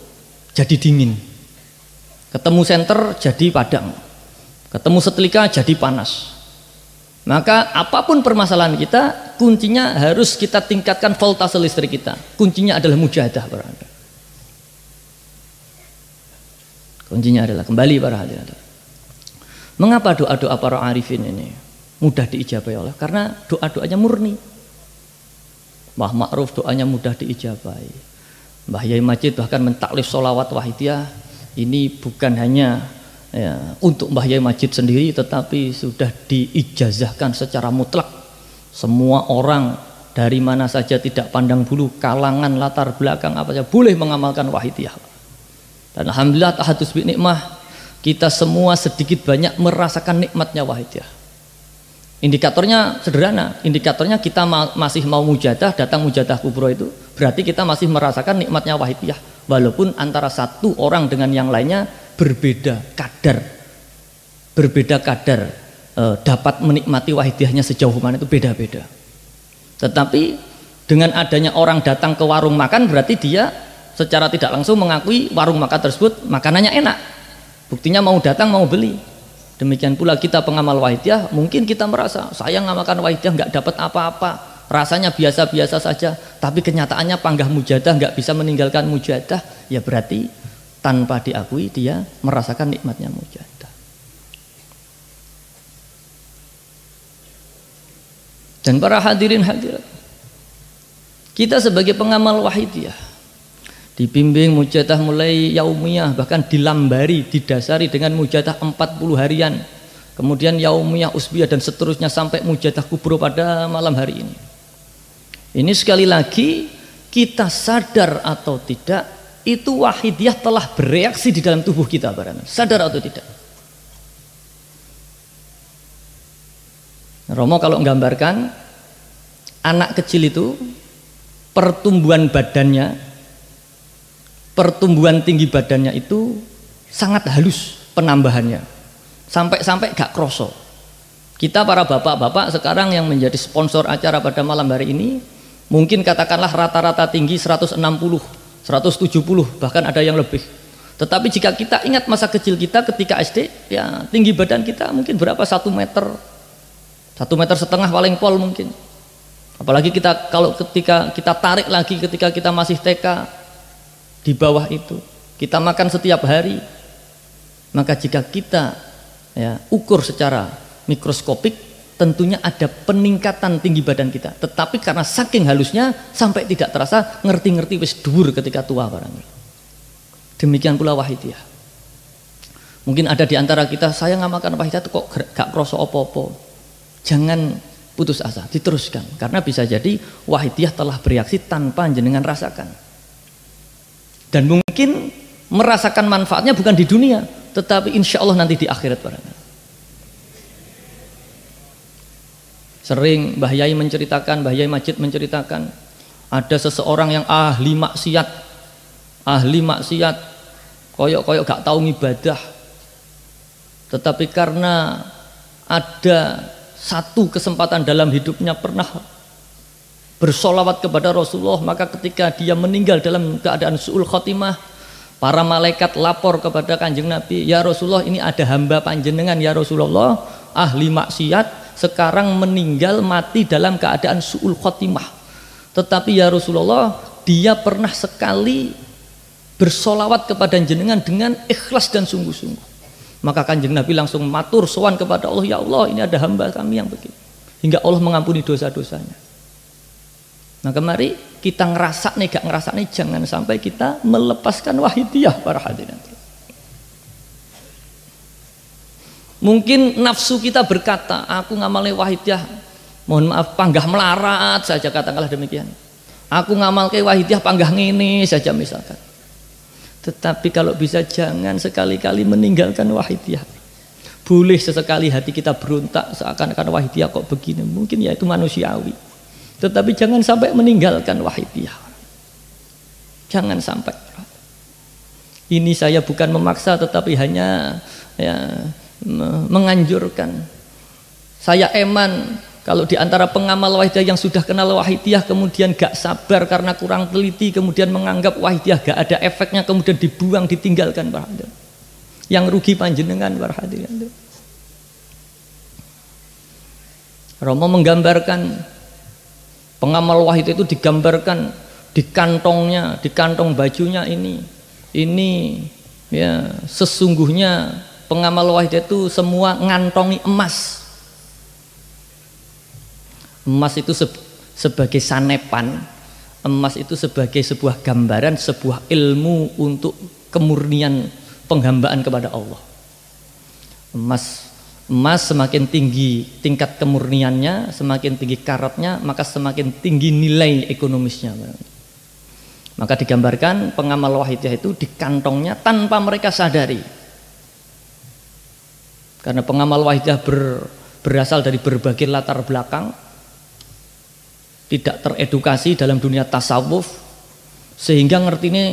jadi dingin. Ketemu senter jadi padam, ketemu setrika jadi panas. Maka apapun permasalahan kita, kuncinya harus kita tingkatkan voltase listrik kita. Kuncinya adalah mujahadah berada. Kuncinya adalah kembali para hadirin. Mengapa doa-doa para arifin ini mudah diijabahi Allah? Karena doa-doanya murni. Mbah Ma'ruf doanya mudah diijabahi. Mbah Yai Majid bahkan mentaklif sholawat wahidiyah ini bukan hanya ya, untuk Mbah Yai Majid sendiri, tetapi sudah diijazahkan secara mutlak. Semua orang dari mana saja tidak pandang bulu, kalangan, latar belakang apa saja boleh mengamalkan wahidiyah. Dan alhamdulillah tahadus bi nikmah, kita semua sedikit banyak merasakan nikmatnya wahidiyah. Indikatornya sederhana, indikatornya kita masih mau mujadah, datang mujadah kubro itu berarti kita masih merasakan nikmatnya wahidiyah, walaupun antara satu orang dengan yang lainnya berbeda kadar dapat menikmati wahidiyahnya sejauh mana itu beda-beda. Tetapi dengan adanya orang datang ke warung makan berarti dia secara tidak langsung mengakui warung makan tersebut makanannya enak, buktinya mau datang mau beli. Demikian pula kita pengamal wahidiyah, mungkin kita merasa saya ngamalkan wahidiyah nggak dapat apa-apa, rasanya biasa-biasa saja, tapi kenyataannya panggah mujadah nggak bisa meninggalkan mujadah, ya berarti tanpa diakui dia merasakan nikmatnya mujadah. Dan para hadirin hadirat, kita sebagai pengamal wahidiyah dibimbing mujadah mulai yaumiyah, bahkan dilambari, didasari dengan mujadah 40 harian, kemudian yaumiyah, usbiyah dan seterusnya sampai mujadah kubro pada malam hari ini. Ini sekali lagi kita sadar atau tidak, itu wahidiyah telah bereaksi di dalam tubuh kita, sadar atau tidak. Romo kalau menggambarkan anak kecil itu pertumbuhan badannya, pertumbuhan tinggi badannya itu sangat halus penambahannya, sampai gak kroso. Kita para bapak-bapak sekarang yang menjadi sponsor acara pada malam hari ini, mungkin katakanlah rata-rata tinggi 160, 170, bahkan ada yang lebih. Tetapi jika kita ingat masa kecil kita ketika SD, ya tinggi badan kita mungkin berapa, 1 meter, 1,5 meter paling pol mungkin. Apalagi ketika kita tarik lagi ketika kita masih TK, di bawah itu kita makan setiap hari. Maka jika kita ya ukur secara mikroskopik, tentunya ada peningkatan tinggi badan kita. Tetapi karena saking halusnya sampai tidak terasa, ngerti-ngerti wis dhuwur ketika tua barangnya. Demikian pula wahidiyah. Mungkin ada di antara kita, saya ngamalkan wahidiyah itu kok gak kroso opo-opo. Jangan putus asa, diteruskan. Karena bisa jadi wahidiyah telah bereaksi tanpa jenengan rasakan. Dan mungkin merasakan manfaatnya bukan di dunia, tetapi insya Allah nanti di akhirat barangnya. Sering Mbah Yai menceritakan, Mbah Yai Majid menceritakan, ada seseorang yang ahli maksiat, koyok-koyok gak tahu ibadah, tetapi karena ada satu kesempatan dalam hidupnya pernah bersolawat kepada Rasulullah, maka ketika dia meninggal dalam keadaan su'ul khotimah, para malaikat lapor kepada Kanjeng Nabi, ya Rasulullah, ini ada hamba panjenengan ya Rasulullah, ahli maksiat, sekarang meninggal mati dalam keadaan su'ul khotimah, tetapi ya Rasulullah, dia pernah sekali bersolawat kepada jenengan dengan ikhlas dan sungguh-sungguh. Maka Kanjeng Nabi langsung matur sowan kepada Allah, ya Allah, ini ada hamba kami yang begitu, hingga Allah mengampuni dosa-dosanya. Maka mari kita ngerasa nih, gak ngerasa nih, jangan sampai kita melepaskan wahidiyah para hadirin. Mungkin nafsu kita berkata, aku ngamalnya wahidiyah, mohon maaf, panggah melarat saja, katakanlah demikian. Aku ngamalke wahidiyah panggah ngene saja misalkan. Tetapi kalau bisa jangan sekali-kali meninggalkan wahidiyah. Boleh sesekali hati kita berontak seakan-akan wahidiyah kok begini, mungkin ya itu manusiawi. Tetapi jangan sampai meninggalkan wahidiyah. Jangan sampai. Ini saya bukan memaksa, tetapi hanya ya, menganjurkan. Saya eman kalau di antara pengamal wahidiyah yang sudah kenal wahidiyah kemudian gak sabar karena kurang teliti, kemudian menganggap wahidiyah gak ada efeknya, kemudian dibuang, ditinggalkan para hadirin. Yang rugi panjenengan para hadirin. Romo menggambarkan pengamal wahidiyah itu digambarkan di kantongnya, di kantong bajunya ini ya sesungguhnya pengamal wahidiyah itu semua ngantongi emas. Emas itu sebagai sanepan, emas itu sebagai sebuah gambaran, sebuah ilmu untuk kemurnian penghambaan kepada Allah. Emas semakin tinggi tingkat kemurniannya, semakin tinggi karatnya, maka semakin tinggi nilai ekonomisnya. Maka digambarkan pengamal wahidiyah itu di kantongnya tanpa mereka sadari. Karena pengamal wahidiyah berasal dari berbagai latar belakang, tidak teredukasi dalam dunia tasawuf, sehingga ngerti ini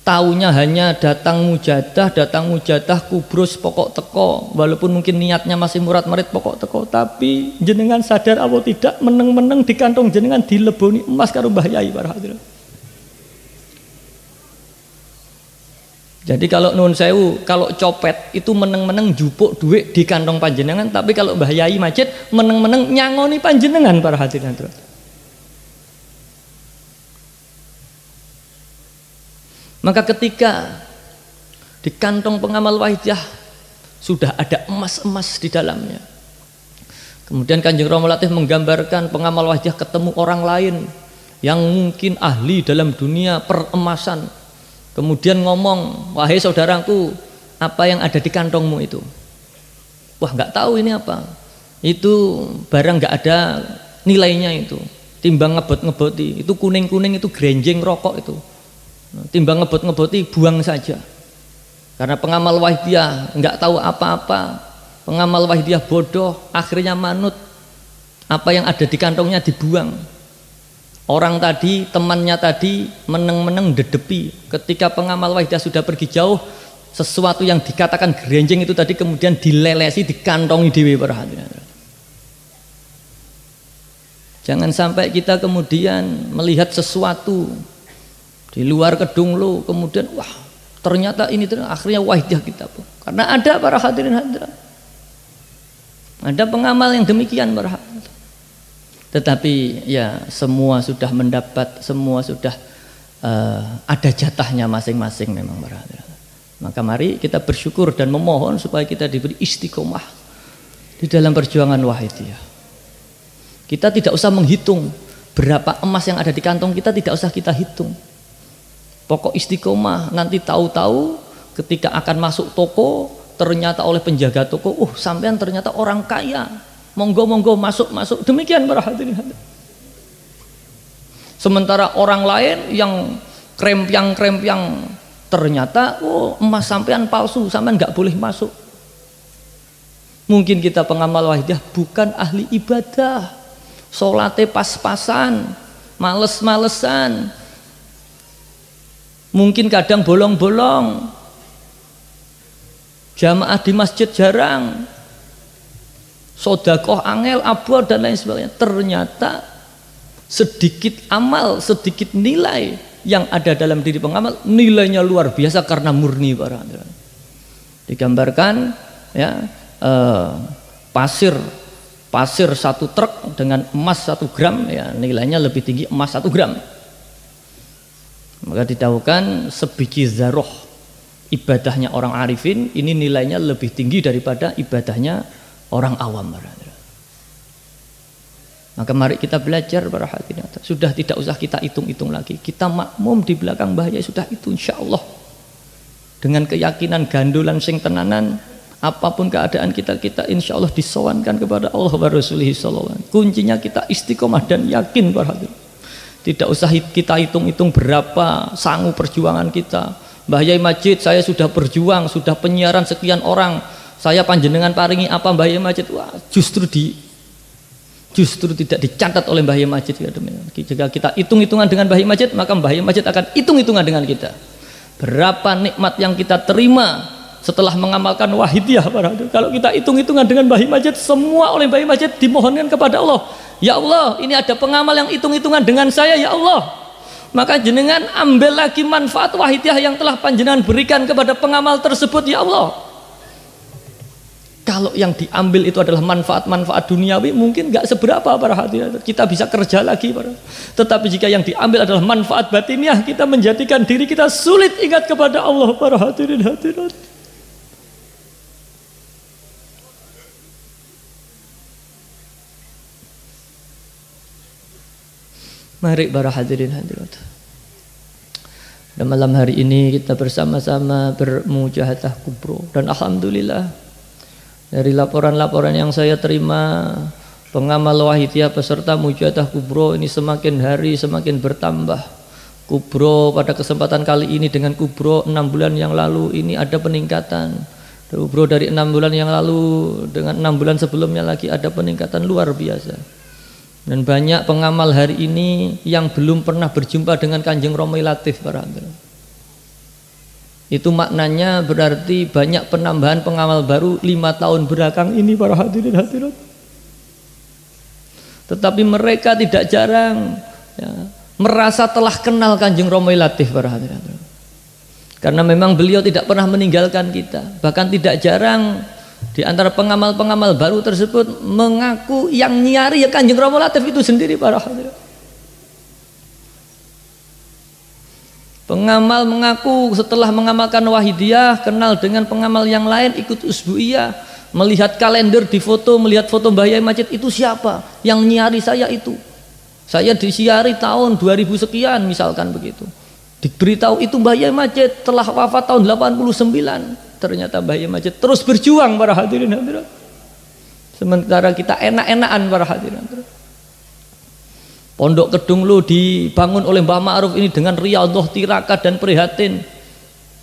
taunya hanya datang mujadah, kubrus, pokok teko, walaupun mungkin niatnya masih murat-marit pokok teko, tapi jenengan sadar apa tidak, meneng-meneng di kantong jenengan dileboni emas karo Mbah Yai para hadirin. Jadi kalau nun sewu, kalau copet itu meneng-meneng jupuk duit di kantong panjenengan, tapi kalau Mbah Yai Majid meneng-meneng nyangoni panjenengan para hadirin. Maka ketika di kantong pengamal wahidiyah sudah ada emas-emas di dalamnya, kemudian Kanjeng Rama Latif menggambarkan pengamal wahidiyah ketemu orang lain yang mungkin ahli dalam dunia peremasan, kemudian ngomong, wahai saudaraku, apa yang ada di kantongmu itu? Wah, nggak tahu ini apa, itu barang nggak ada nilainya, itu timbang ngebot-ngeboti, itu kuning-kuning, itu grenjeng rokok, itu timbang ngebot-ngeboti buang saja. Karena pengamal wahidiyah nggak tahu apa-apa, pengamal wahidiyah bodoh, akhirnya manut, apa yang ada di kantongnya dibuang. Orang tadi, temannya tadi meneng-meneng dedepi, ketika pengamal wahidiyah sudah pergi jauh, sesuatu yang dikatakan grenjeng itu tadi kemudian dilelesi, dikantongi dewe para hadirin. Jangan sampai kita kemudian melihat sesuatu di luar kedung lo, kemudian wah Ternyata ini akhirnya wahidiyah kita pun. Karena ada para hadirin hadirat. Ada pengamal yang demikian para hadirin. Tetapi ya semua sudah mendapat, semua sudah ada jatahnya masing-masing memang para hadirin. Maka mari kita bersyukur dan memohon supaya kita diberi istiqomah di dalam perjuangan wahidiyah. Kita tidak usah menghitung berapa emas yang ada di kantong kita, tidak usah kita hitung. Pokok istiqomah, nanti tahu-tahu ketika akan masuk toko ternyata oleh penjaga toko, sampean ternyata orang kaya, monggo masuk. Demikian para hadirin. Sementara orang lain yang krempiang ternyata emas sampean palsu, sampean nggak boleh masuk. Mungkin kita pengamal wahidiyah bukan ahli ibadah, sholatnya pas-pasan, males-malesan, mungkin kadang bolong-bolong, jamaah di masjid jarang, sodakoh angel, abor dan lain sebagainya. Ternyata sedikit amal, sedikit nilai yang ada dalam diri pengamal, nilainya luar biasa karena murni para hadirin. Digambarkan ya, pasir 1 truk dengan emas 1 gram, ya nilainya lebih tinggi emas 1 gram. Maka didahulukan sebiji zaroh ibadahnya orang arifin ini nilainya lebih tinggi daripada ibadahnya orang awam. Maka mari kita belajar para hadirin. Sudah tidak usah kita hitung-hitung lagi. Kita makmum di belakang bahaya sudah itu insya Allah. Dengan keyakinan gandulan sing tenanan, apapun keadaan kita insya Allah disowankan kepada Allah wa Rasulih sallallahu. Kuncinya kita istiqomah dan yakin para hadirin. Tidak usah kita hitung-hitung berapa sangu perjuangan kita. Mbah Yai Majid, saya sudah berjuang, sudah penyiaran sekian orang, saya panjenengan paringi apa Mbah Yai Majid? Wah, justru tidak dicatat oleh Mbah Yai Majid. Jika kita hitung-hitungan dengan Mbah Yai Majid, maka Mbah Yai Majid akan hitung-hitungan dengan kita. Berapa nikmat yang kita terima setelah mengamalkan wahidiyah. Kalau kita hitung-hitungan dengan Mbah Yai Majid, semua oleh Mbah Yai Majid dimohonkan kepada Allah. Ya Allah, ini ada pengamal yang hitung-hitungan dengan saya, ya Allah. Maka jenengan ambil lagi manfaat wahidiyah yang telah panjenengan berikan kepada pengamal tersebut, ya Allah. Kalau yang diambil itu adalah manfaat-manfaat duniawi, mungkin nggak seberapa para hadirin. Kita bisa kerja lagi, tetapi jika yang diambil adalah manfaat batiniah, kita menjadikan diri kita sulit ingat kepada Allah para hadirin hadirat. Mari para hadirin hadirat. Dan malam hari ini kita bersama-sama bermujahadah kubro. Dan alhamdulillah dari laporan-laporan yang saya terima, pengamal wahidiyah peserta mujahadah kubro ini semakin hari semakin bertambah. Kubro pada kesempatan kali ini dengan kubro 6 bulan yang lalu ini ada peningkatan. Kubro dari 6 bulan yang lalu dengan 6 bulan sebelumnya lagi ada peningkatan luar biasa. Dan banyak pengamal hari ini yang belum pernah berjumpa dengan Kanjeng Romawi Latif para hadirin. Itu maknanya berarti banyak penambahan pengamal baru 5 tahun belakang ini para hadirin hadirat. Tetapi mereka tidak jarang merasa telah kenal Kanjeng Romawi Latif para hadirin. Karena memang beliau tidak pernah meninggalkan kita. Bahkan tidak jarang di antara pengamal-pengamal baru tersebut mengaku yang nyari ya Kanjeng Romawi Latif itu sendiri para hadirin. Pengamal mengaku setelah mengamalkan wahidiyah kenal dengan pengamal yang lain, ikut usbuiyah, melihat kalender di foto, melihat foto Mbah Yai Majid, itu siapa yang nyari saya itu. Saya disiari tahun 2000 sekian misalkan begitu. Diberitahu itu Mbah Yai Majid telah wafat tahun 89. Ternyata Mbah Yai Majid terus berjuang para hadirin hadirat. Sementara kita enak-enakan para hadirin hadirat. Pondok Kedunglu dibangun oleh Mbah Ma'ruf ini dengan riyadhah, tirakat dan prihatin.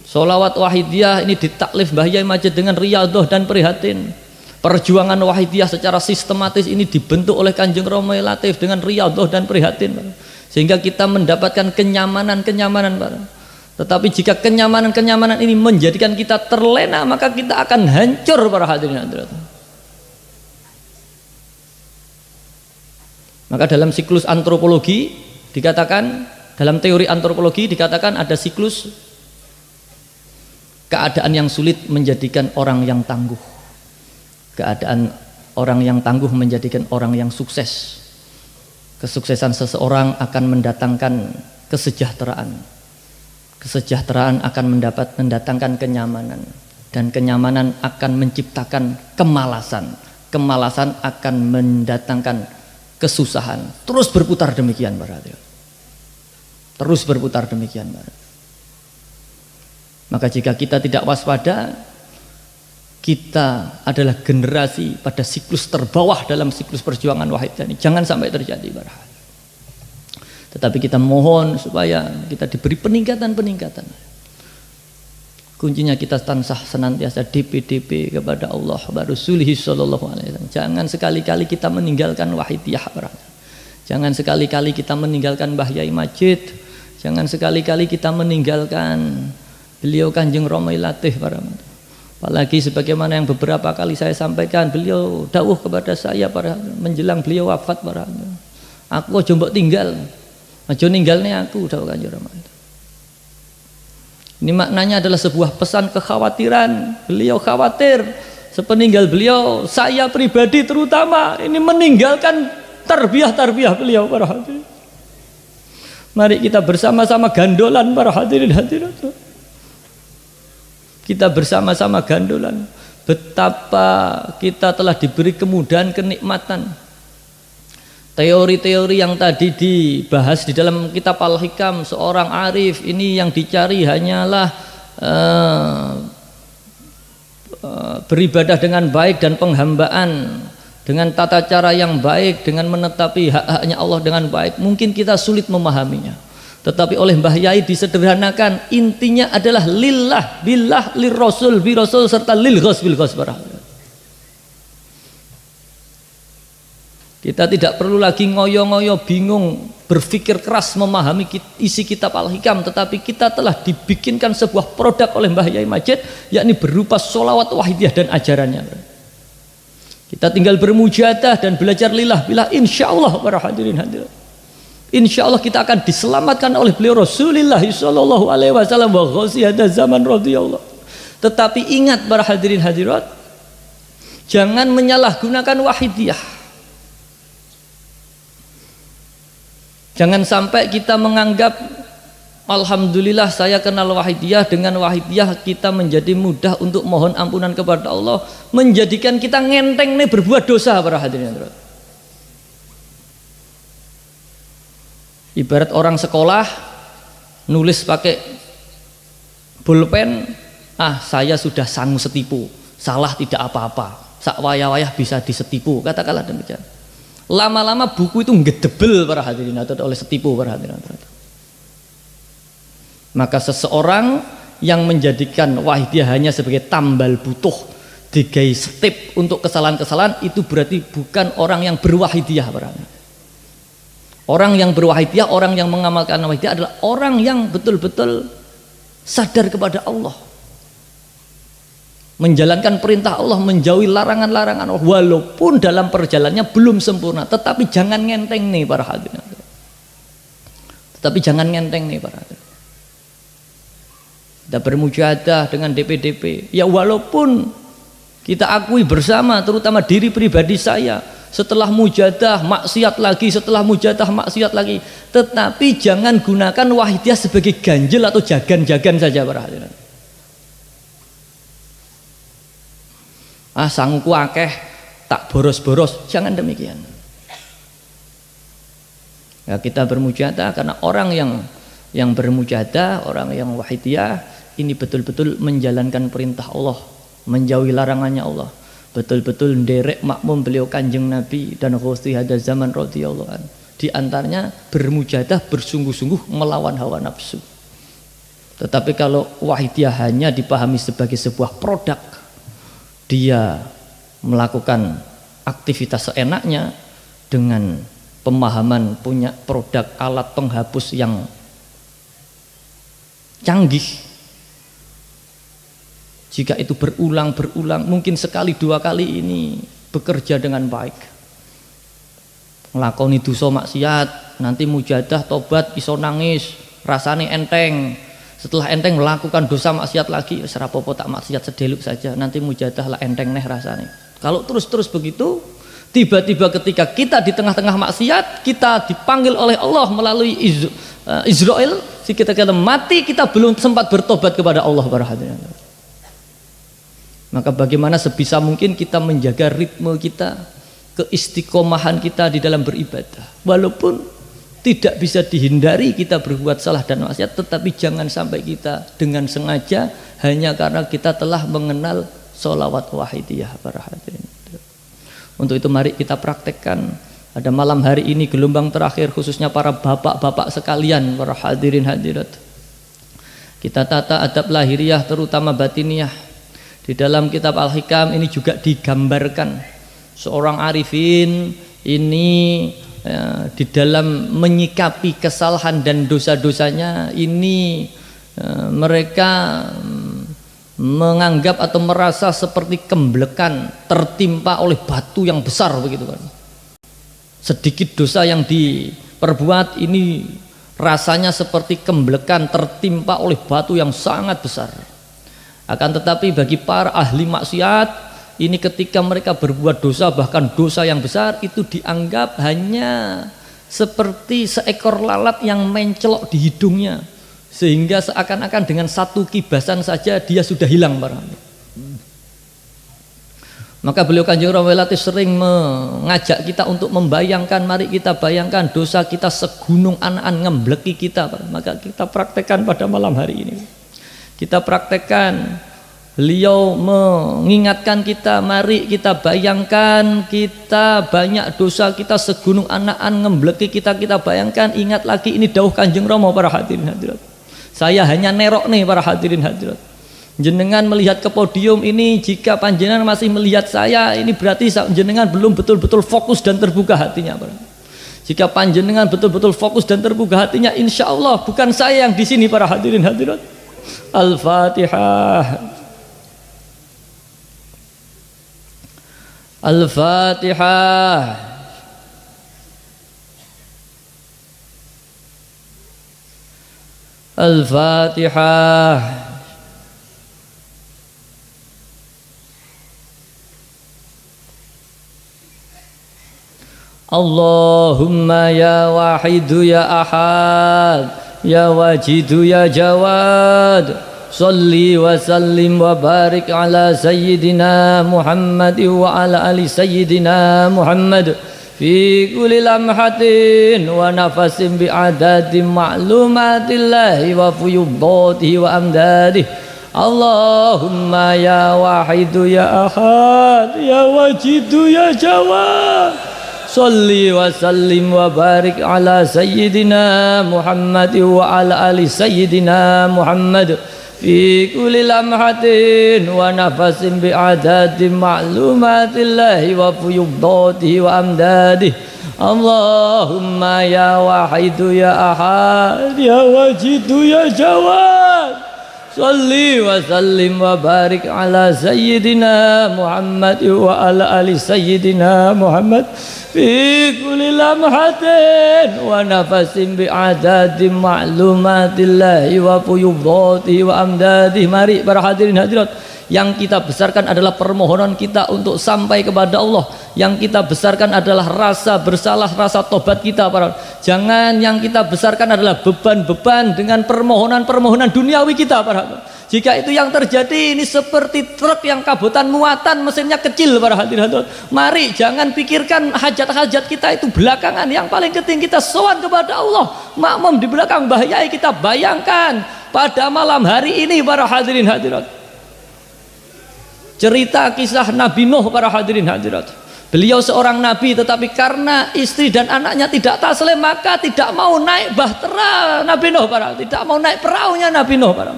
Sholawat wahidiyah ini ditaklif Mbah Yai Majid dengan riyadhah dan prihatin. Perjuangan wahidiyah secara sistematis ini dibentuk oleh Kanjeng Romawi Latif dengan riyadhah dan prihatin. Sehingga kita mendapatkan kenyamanan-kenyamanan para. Tetapi jika kenyamanan-kenyamanan ini menjadikan kita terlena, maka kita akan hancur para hadirin hadirat. Maka dalam siklus antropologi dikatakan, dalam teori antropologi dikatakan ada siklus Keadaan yang sulit menjadikan orang yang tangguh. Keadaan orang yang tangguh menjadikan orang yang sukses. Kesuksesan seseorang akan mendatangkan kesejahteraan. Kesejahteraan akan mendatangkan kenyamanan. Dan kenyamanan akan menciptakan kemalasan. Kemalasan akan mendatangkan kesusahan. Terus berputar demikian para hadirin. Terus berputar demikian para hadirin. Maka jika kita tidak waspada, kita adalah generasi pada siklus terbawah dalam siklus perjuangan wahidiyah ini. Jangan sampai terjadi para hadirin. Tetapi kita mohon supaya kita diberi peningkatan-peningkatan. Kuncinya kita tansah senantiasa DP kepada Allah wa Rasulih sallallahu alaihi wasallam. Jangan sekali-kali kita meninggalkan wahidiyah para hadirin. Jangan sekali-kali kita meninggalkan Mbah Yai Majid. Jangan sekali-kali kita meninggalkan beliau Kanjeng Romai Latih para hadirin. Apalagi sebagaimana yang beberapa kali saya sampaikan, beliau dawuh kepada saya para menjelang beliau wafat para hadirin. Aku aja mbok tinggal. Aja ninggalne aku dawuh Kanjeng Romai. Ini maknanya adalah sebuah pesan kekhawatiran. Beliau khawatir sepeninggal beliau, saya pribadi terutama ini meninggalkan tarbiyah beliau para hadirin. Mari kita bersama-sama gandolan para hadirin hadirat. Kita bersama-sama gandolan betapa kita telah diberi kemudahan kenikmatan. Teori-teori yang tadi dibahas di dalam kitab Al-Hikam, seorang arif ini yang dicari hanyalah beribadah dengan baik dan penghambaan dengan tata cara yang baik, dengan menetapi hak-haknya Allah dengan baik. Mungkin kita sulit memahaminya, tetapi oleh Mbah Yai disederhanakan. Intinya adalah lillah, billah, lirrasul, birasul, serta lil ghos bil ghos. Kita tidak perlu lagi ngoyo-ngoyo bingung berpikir keras memahami isi kitab Al-Hikam, tetapi kita telah dibikinkan sebuah produk oleh Mbah Yai Majid, yakni berupa sholawat wahidiyah dan ajarannya. Kita tinggal bermujahadah dan belajar lillah billah, insya Allah para hadirin hadirat. Insya Allah kita akan diselamatkan oleh beliau Rasulullah sallallahu alaihi wasallam wa ghazi hada zaman radhiyallahu. Tetapi ingat para hadirin hadirat, jangan menyalahgunakan wahidiyah. Jangan sampai kita menganggap alhamdulillah saya kenal wahidiyah, dengan wahidiyah kita menjadi mudah untuk mohon ampunan kepada Allah, menjadikan kita ngenteng nih berbuat dosa para hadirin hadirat. Ibarat orang sekolah nulis pakai pulpen, saya sudah sanggup setipu, salah tidak apa-apa, sak wayah-wayah bisa disetipu, katakanlah demikian. Lama-lama buku itu ngedebel para hadirin hadirat oleh setipu para hadirin hadirat. Maka seseorang yang menjadikan wahidiyah hanya sebagai tambal butuh digai setip untuk kesalahan-kesalahan, itu berarti bukan orang yang berwahidiyah para hadirin. Orang yang berwahidiyah, orang yang mengamalkan wahidiyah adalah orang yang betul-betul sadar kepada Allah, menjalankan perintah Allah, menjauhi larangan-larangan Allah, walaupun dalam perjalanannya belum sempurna. Tetapi jangan ngenteng nih para hadirin. Tetapi jangan ngenteng nih para hadirin. Kita bermujahadah dengan DP. Ya walaupun kita akui bersama, terutama diri pribadi saya, setelah mujahadah maksiat lagi, setelah mujahadah maksiat lagi, tetapi jangan gunakan wahidiyah sebagai ganjil atau jagan-jagan saja para hadirin. Sangku akeh tak boros-boros, jangan demikian. Ya, kita bermujahadah karena orang yang bermujahadah, orang yang wahidiyah ini betul-betul menjalankan perintah Allah, menjauhi larangannya Allah, betul-betul nderek makmum beliau Kanjeng Nabi dan ghusti hada zaman radhiyallahu anhu. Di antaranya bermujahadah bersungguh-sungguh melawan hawa nafsu. Tetapi kalau wahidiyah hanya dipahami sebagai sebuah produk, dia melakukan aktivitas seenaknya dengan pemahaman punya produk alat penghapus yang canggih. Jika itu berulang-berulang, mungkin sekali dua kali ini bekerja dengan baik, nglakoni dosa maksiat, nanti mujahadah tobat iso nangis, rasane enteng. Setelah enteng melakukan dosa maksiat lagi, wis ora apa-apa tak maksiat sedeluk saja, nanti mujadah lah enteng neh rasane. Kalau terus-terus begitu, tiba-tiba ketika kita di tengah-tengah maksiat, kita dipanggil oleh Allah melalui Israel, si kita mati, kita belum sempat bertobat kepada Allah para hadirin. Maka bagaimana sebisa mungkin kita menjaga ritme kita, keistiqomahan kita di dalam beribadah, walaupun tidak bisa dihindari kita berbuat salah dan maksiat, tetapi jangan sampai kita dengan sengaja hanya karena kita telah mengenal sholawat wahidiyah para hadirin. Untuk itu mari kita praktekkan pada malam hari ini, gelombang terakhir, khususnya para bapak-bapak sekalian, para hadirin hadirat. Kita tata adab lahiriah terutama batiniah. Di dalam kitab Al-Hikam ini juga digambarkan seorang arifin ini ya, di dalam menyikapi kesalahan dan dosa-dosanya ini mereka menganggap atau merasa seperti kemblekan tertimpa oleh batu yang besar begitu kan. Sedikit dosa yang diperbuat ini rasanya seperti kemblekan tertimpa oleh batu yang sangat besar. Akan tetapi bagi para ahli maksiat ini ketika mereka berbuat dosa, bahkan dosa yang besar, itu dianggap hanya seperti seekor lalat yang mencelok di hidungnya, sehingga seakan-akan dengan satu kibasan saja dia sudah hilang barang. Maka beliau Kanjeng Rawelatif sering mengajak kita untuk membayangkan, mari kita bayangkan dosa kita segunung anak-an ngembleki kita. Maka kita praktekkan pada malam hari ini. Kita praktekkan. Beliau mengingatkan kita, mari kita bayangkan kita banyak dosa kita segunung anak-an ngembleki kita bayangkan, ingat lagi ini dawuh Kanjeng Rama para hadirin hadirat. Saya hanya nerok nih para hadirin hadirat. Jenengan melihat ke podium ini, jika panjenengan masih melihat saya, ini berarti jenengan belum betul-betul fokus dan terbuka hatinya. Jika panjenengan betul-betul fokus dan terbuka hatinya, insya Allah bukan saya yang di sini para hadirin hadirat. Al-Fatihah. Al-Fatihah. Al-Fatihah. Allahumma ya wahidu ya ahad, ya wajidu ya jawad, salli wa sallim wa barik ala sayyidina Muhammad wa ala ali sayyidina Muhammad fi kulli lamhatin wa nafasin bi adadi ma'lumatillahi wa fuyubatihi wa amdadihi. Allahumma ya wahidu ya ahad, ya wajidu ya jawad, salli wa sallim wa barik ala sayyidina Muhammad wa ala ali sayyidina Muhammad fi kulli lamhatin wa nafasin bi adadi ma'lumatillahi wa fuyubatihi wa amdadihi. Allahumma ya wahidu ya ahad, ya wajidu ya jawad, salli wa sallim wa barik ala sayyidina Muhammad wa ala ali sayyidina Muhammad fi kulli lamhatin wa nafasin bi adadi ma'lumatillahi wa fuyubatihi wa amdadihi. Mari para hadirin hadirat, yang kita besarkan adalah permohonan kita untuk sampai kepada Allah. Yang kita besarkan adalah rasa bersalah, rasa tobat kita. Jangan yang kita besarkan adalah beban-beban dengan permohonan-permohonan duniawi kita. Jika itu yang terjadi, ini seperti truk yang kabutan muatan, mesinnya kecil para hadirin hadirat. Mari jangan pikirkan hajat-hajat kita itu belakangan. Yang paling penting kita sowan kepada Allah. Makmum di belakang bahayai kita bayangkan pada malam hari ini para hadirin hadirat. Cerita kisah Nabi Nuh para hadirin hadirat. Beliau seorang nabi, tetapi karena istri dan anaknya tidak taslim, maka tidak mau naik bahtera Nabi Nuh para, tidak mau naik perahunya Nabi Nuh para.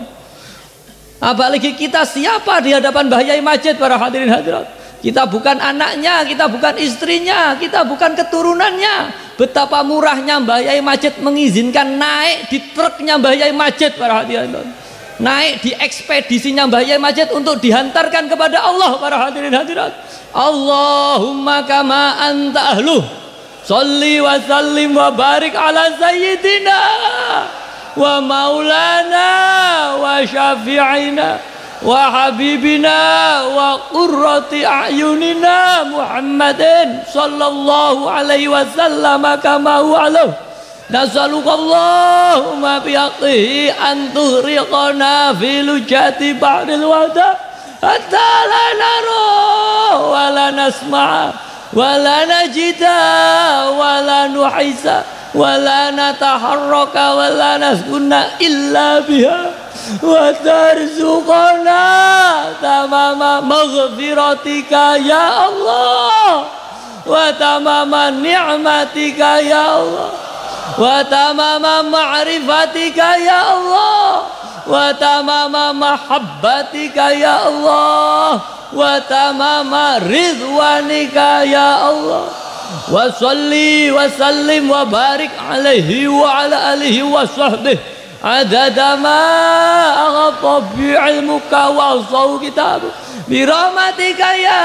Apalagi kita siapa di hadapan Bahyai Majid para hadirin hadirat. Kita bukan anaknya, kita bukan istrinya, kita bukan keturunannya. Betapa murahnya Bahyai Majid mengizinkan naik di truknya Bahyai Majid para hadirin hadirat. Naik di ekspedisinya Bahyai Majid untuk dihantarkan kepada Allah para hadirin hadirat. Allahumma kama anta ahluh, salli wa sallim wa barik ala sayyidina wa maulana wa syafi'ina wa habibina wa qurrati a'yunina Muhammadin sallallahu alaihi wasallam kama huwa alam. Nas'aluka Allahumma bihaqihi an tuhriqana fi lujati bahril wada hatta la nara wa la nasma'a wa la najida wa la nuhisa wa la nataharraka wa la naskuna illa biha wa tarzuqana tamama maghfiratika ya Allah wa tamama ni'matika ya Allah wa tamama ma'rifatika ya Allah wa tamama mahabbatika ya Allah wa tamama ridwanika ya Allah wa salli wa sallim wa barik alaihi wa ala alihi wa sahbihi adada ma aghata bi ilmuka wa sawu kitabu birahmatika ya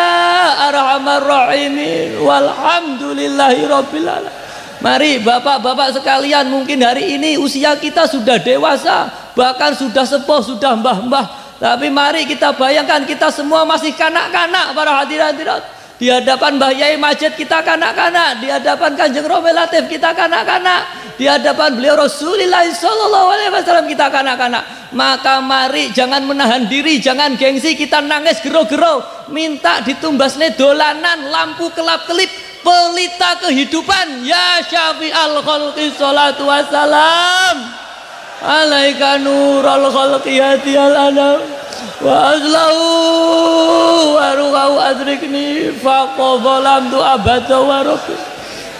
arhamar rahimin walhamdulillahi rabbil alamin. Mari bapak-bapak sekalian, mungkin hari ini usia kita sudah dewasa, bahkan sudah sepuh, sudah mbah-mbah, tapi mari kita bayangkan kita semua masih kanak-kanak para hadirat-hadirat. Di hadapan Mbah Yai Majid kita kanak-kanak, di hadapan Kanjeng Romi Latif kita kanak-kanak, di hadapan beliau Rasulullah sallallahu alaihi wasallam kita kanak-kanak. Maka mari jangan menahan diri, jangan gengsi, kita nangis gero-gero, minta ditumbasne dolanan lampu kelap-kelip pelita kehidupan. Ya Syafi'al khalqi salatu wassalam alaika nurul khalqi hadiyal anam wa azlahu wa ruhu adrikni faqabalam tu abada wa rabbi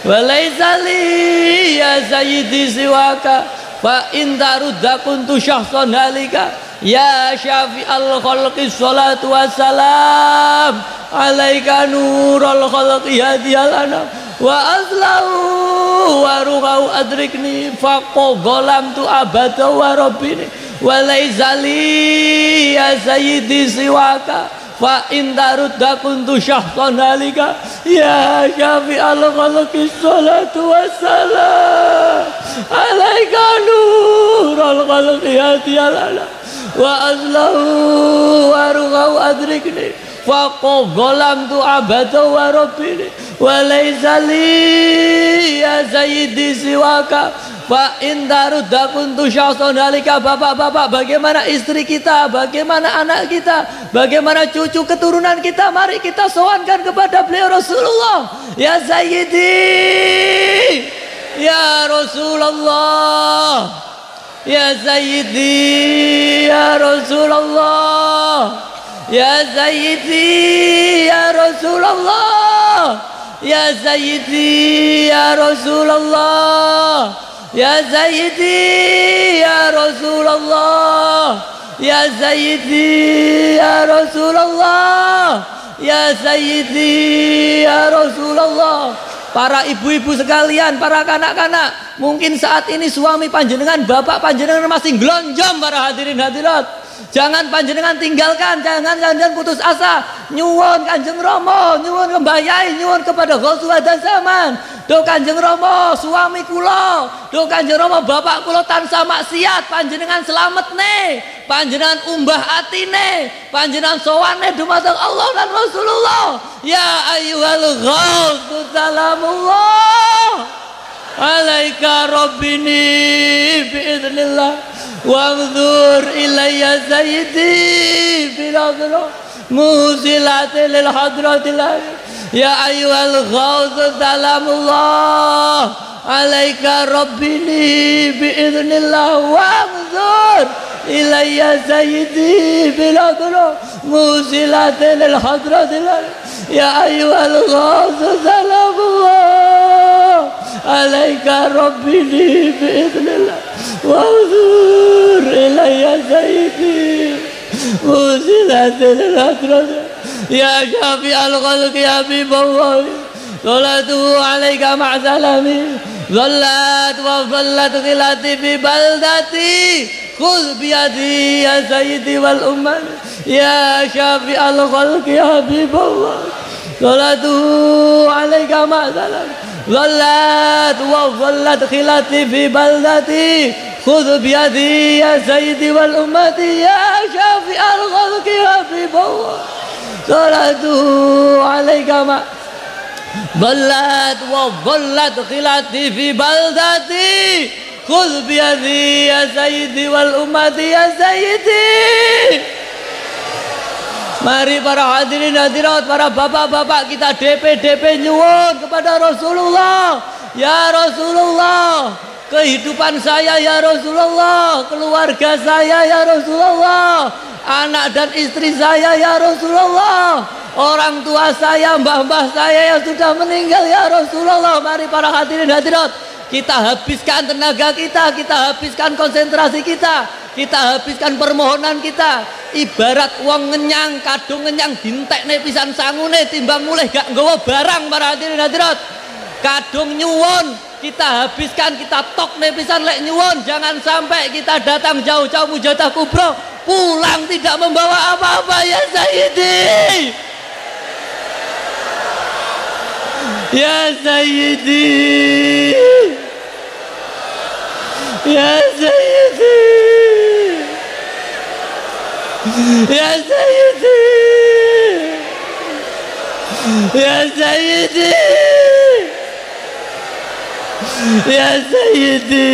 wa laysa li ya sayyidi siwaka fa in tarudda kuntu syakhsan halika. Ya Syafi'al khalqi salatu wassalam alaika nurul khalqi hadiyal anam wa azlahu wa ruhu adrikni faqabalam tu abada wa rabbini wa laysa li ya sayyidi siwaka fa in tarudda kuntu syakhsan halika. Ya Syafi'al khalqi salatu wassalam alaika nurul khalqi hadiyal anam wa azlahu wa ruhu adrikni faqabalam tu abada wa rabbini wa laysa li ya sayyidi siwaka fa in tarudda kuntu syakhsan halika. Bapak-bapak, bagaimana istri kita, bagaimana anak kita, bagaimana cucu keturunan kita, mari kita sowankan kepada beliau Rasulullah. Ya sayyidi ya Rasulullah, ya sayyidi ya Rasulullah, ya sayyidi ya Rasulullah, ya sayyidi ya Rasulullah, ya sayyidi ya Rasulullah, ya sayyidi ya Rasulullah, ya sayyidi ya Rasulullah. Para ibu-ibu sekalian, para kanak-kanak, mungkin saat ini suami panjenengan, bapak panjenengan masih glonjom para hadirin hadirat. Jangan panjenengan tinggalkan, jangan panjenengan putus asa. Nyuwun Kanjeng Rama, nyuwun ke Mbah Yai, nyuwun kepada Ghaus Hadan Zaman. Do Kanjeng Rama, suami kula, do Kanjeng Rama, bapak kula tansah maksiat, panjenengan selamat nih, panjenengan umbah atine, panjenengan sowane dumateng Allah dan Rasulullah. Ya ayyuhal Ghaus, salamullah alaika rabbini biiznillah wa'udhur ilayya sayyidi biladullah musilati lil hadratil ya ayyuhal Ghaus salamullah alaika rabbini biiznillah wa'udhur ilayya sayyidi biladullah musilati lil hadratil ya ayyuhal Ghaus salamullah alaika rabbini biiznillah wa'udhur ilayya sayyidi muzilatil hadrat ya syafi'al khalqi habibullah salatu alaika ma'salami zallat wa zallat khilati fi baldati khudh biyadi ya sayyidi wal umman ya syafi'al khalqi habibullah salatu alaika ma'salami zallat wa zallat khilati fi baldati خذ بيدي يا سيدي والأمتي يا شافي الخلق حبيب الله صلاته عليك ما ضلت وضلت خلاتي في بلدتي خذ بيدي يا سيدي والأمتي يا سيدي. Mari para hadirin hadirat, para bapak-bapak kita DP nyuwun kepada Rasulullah. Ya Rasulullah, kehidupan saya ya Rasulullah, keluarga saya ya Rasulullah, anak dan istri saya ya Rasulullah, orang tua saya, mbah-mbah saya yang sudah meninggal ya Rasulullah. Mari para hadirin hadirat, kita habiskan tenaga kita habiskan konsentrasi kita habiskan permohonan kita. Ibarat wong ngenyang, kadung ngenyang dintekne pisan sangune timbang mulih gak nggawa barang. Para hadirin hadirat, kadung nyuwun kita habiskan, kita tokne pisan lek nyuwun. Jangan sampai kita datang jauh-jauh mujadah kubro pulang tidak membawa apa-apa ya Sayyidi. Ya Sayyidi, ya Sayyidi, ya Sayyidi, ya Sayyidi, ya Sayyidi,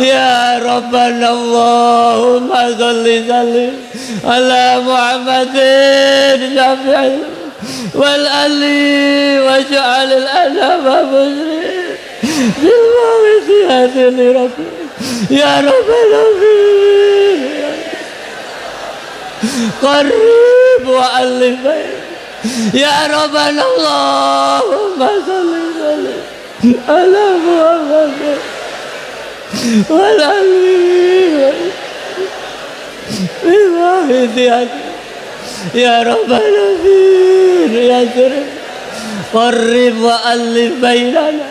ya Rabbana Allahumma sholli sallim ala Muhammadin syafi'il wal ali waj'al al-adaba muslim bil mawidiyati li rabbi ya Rabbal alamin qarib wa alif ya Rabbana Allahumma sholli sallim ala Muhammadin wal ali bil mawidiyati ya Rabbal alamin ya Karim qarib wa alif bainana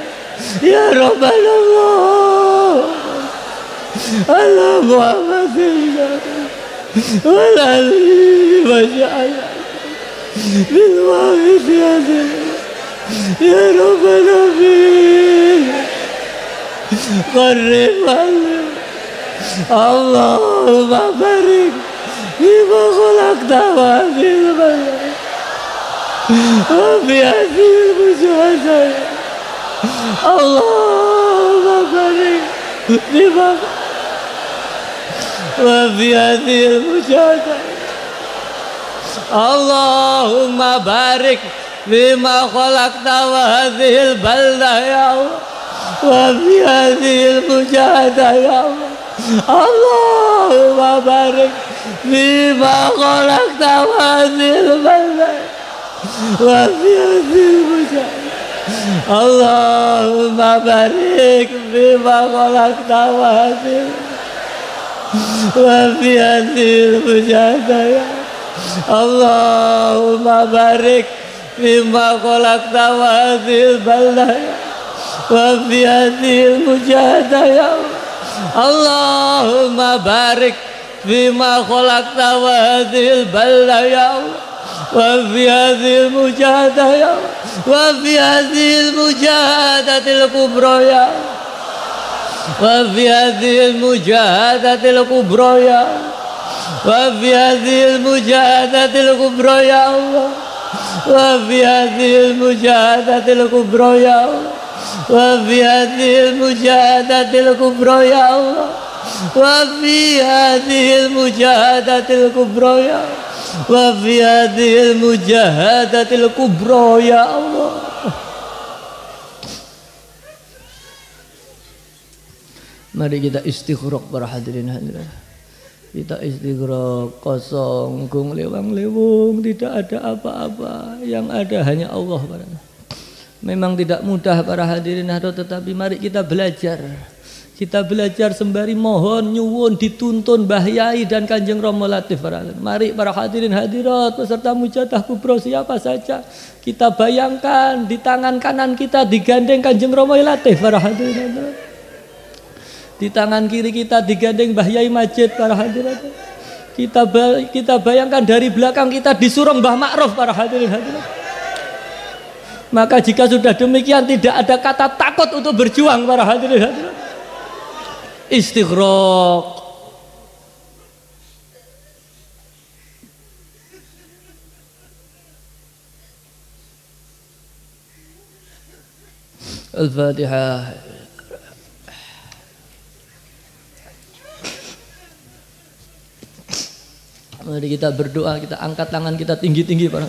ya Rabbal Allah ala Muhammadin wal ali waj'al bil wahidiyati ya Rabbal alamin qarib wa alif Allahumma barik bima khalaqta wa fil balad wa fi hadhil mujahadah Allahumma barik bima wa fi hadhil mujahadah Allahumma barik bima khalaqta wa hadhil balad ya Allah wa fi hadhil mujahadah ya Allah Allahumma barik bima khalaqta wa hadhil balad wa fi hadhil mujahadah Allahumma barik bima khalaqta wa hadhil wa fi hadhil mujahadah Allahumma barik bima khalaqta wa hadhil balad wa fi hadhil mujahadah Allahumma barik bima khalaqta wa hadhil balad wa fi hadhil mujahadah wa fi hadhil mujahadatil kubra ya wa fi hadhil mujahadatil kubra ya wa fi hadhil mujahadatil kubra ya Allah wa fi hadhil mujahadatil kubra ya Allah wa fi hadhil mujahadatil kubra ya Allah wa fi hadhil mujahadatil kubra ya wa fi hadhil mujahadatil kubra ya Allah. Mari kita istighraq para hadirin hadirat. Kita istighraq kosong, gung lewang-lewung, tidak ada apa-apa, yang ada hanya Allah. Memang tidak mudah para hadirin hadirat, tetapi mari kita belajar. Kita belajar sembari mohon, nyuwun, dituntun Mbah Yai dan Kanjeng Rama Latif. Mari para hadirin hadirat peserta mujadah kubro siapa saja, kita bayangkan di tangan kanan kita digandeng Kanjeng Rama Latif para hadirin hadirat. Di tangan kiri kita digandeng Mbah Yai Majid para hadirin hadirat. Kita bayangkan dari belakang kita disuruh Mbah Ma'ruf para hadirin hadirat. Maka jika sudah demikian tidak ada kata takut untuk berjuang para hadirin hadirat. Istighraq. Al-Fatihah. Mari kita berdoa, kita angkat tangan kita tinggi-tinggi para.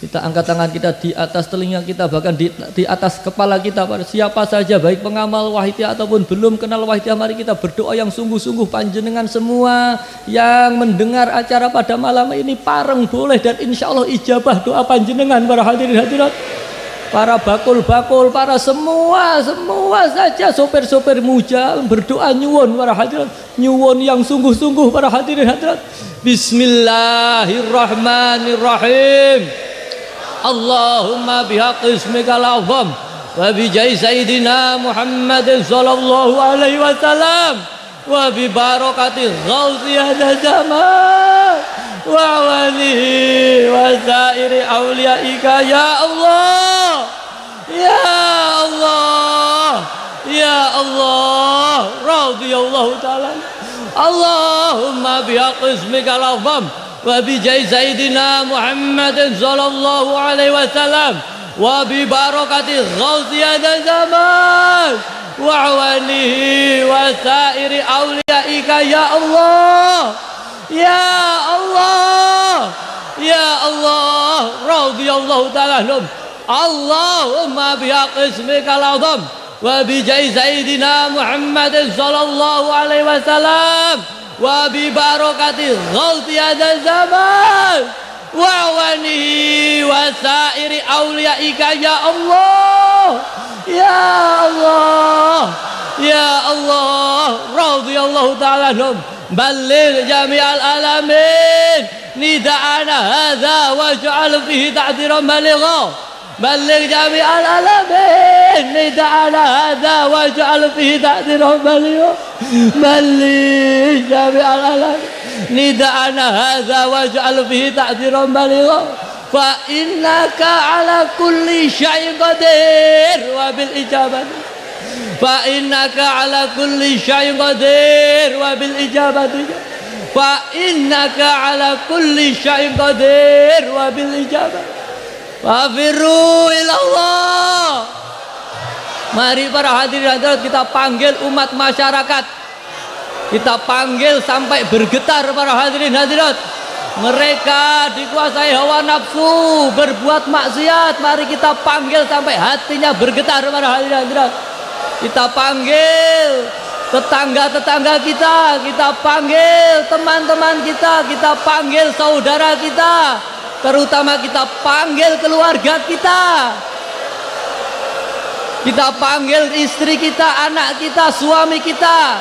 Kita angkat tangan kita di atas telinga kita, bahkan di atas kepala kita. Pada siapa saja, baik pengamal wahidiyah ataupun belum kenal wahidiyah, mari kita berdoa yang sungguh-sungguh. Panjenengan semua yang mendengar acara pada malam ini pareng boleh, dan insya Allah ijabah doa panjenengan para hadirin hadirat, para bakul-bakul, para semua saja sopir-sopir muja berdoa nyuwun para hadirat, nyuwun yang sungguh-sungguh para hadirin hadirat. Bismillahirrahmanirrahim. Allahumma bihaqqi ismikal azam wa bijai sayyidina Muhammadin sallallahu alaihi wasallam wa bi barakati ghauzi hadha zaman wa walihi wa sairi awliyaika ya Allah ya Allah ya Allah radhiyallahu ta'ala. Allahumma bihaqqi ismikal azam wa bijai sayyidina Muhammadin sallallahu alaihi wasallam wa bi barakati ghauzi hadha zaman wa awalihi wa sairi awliyaika ya Allah ya Allah ya Allah radhiyallahu ta'ala anhum. Allahumma bihaqqi ismikal azam wa bijai sayyidina Muhammadin sallallahu alaihi wasallam wa bi barakati ghauzi hadha zaman wa awanihi wa sairi awliyaika ya Allah ya Allah ya Allah radhiyallahu ta'ala anhum. Balligh jami'al alamin nida'ana hadha waj'al fihi ta'diran baligha. Balligh jami'al alamin nida'ana hadha waj'al fihi ta'diran baligha. Balligh jami'al alamin nida'ana hadha waj'al fihi ta'diran baligha. Fa innaka ala kulli syai'in qadir wa bil ijabati. Fa innaka ala kulli syai'in qadir wa bil ijabati. Fa innaka ala kulli syai'in qadir wa bil ijabati. Wafiru ilallah. Mari para hadirin hadirat kita panggil umat masyarakat. Kita panggil sampai bergetar para hadirin hadirat. Mereka dikuasai hawa nafsu, berbuat maksiat. Mari kita panggil sampai hatinya bergetar para hadirin hadirat. Kita panggil tetangga-tetangga kita, kita panggil teman-teman kita panggil saudara kita. Terutama kita panggil keluarga kita. Kita panggil istri kita, anak kita, suami kita.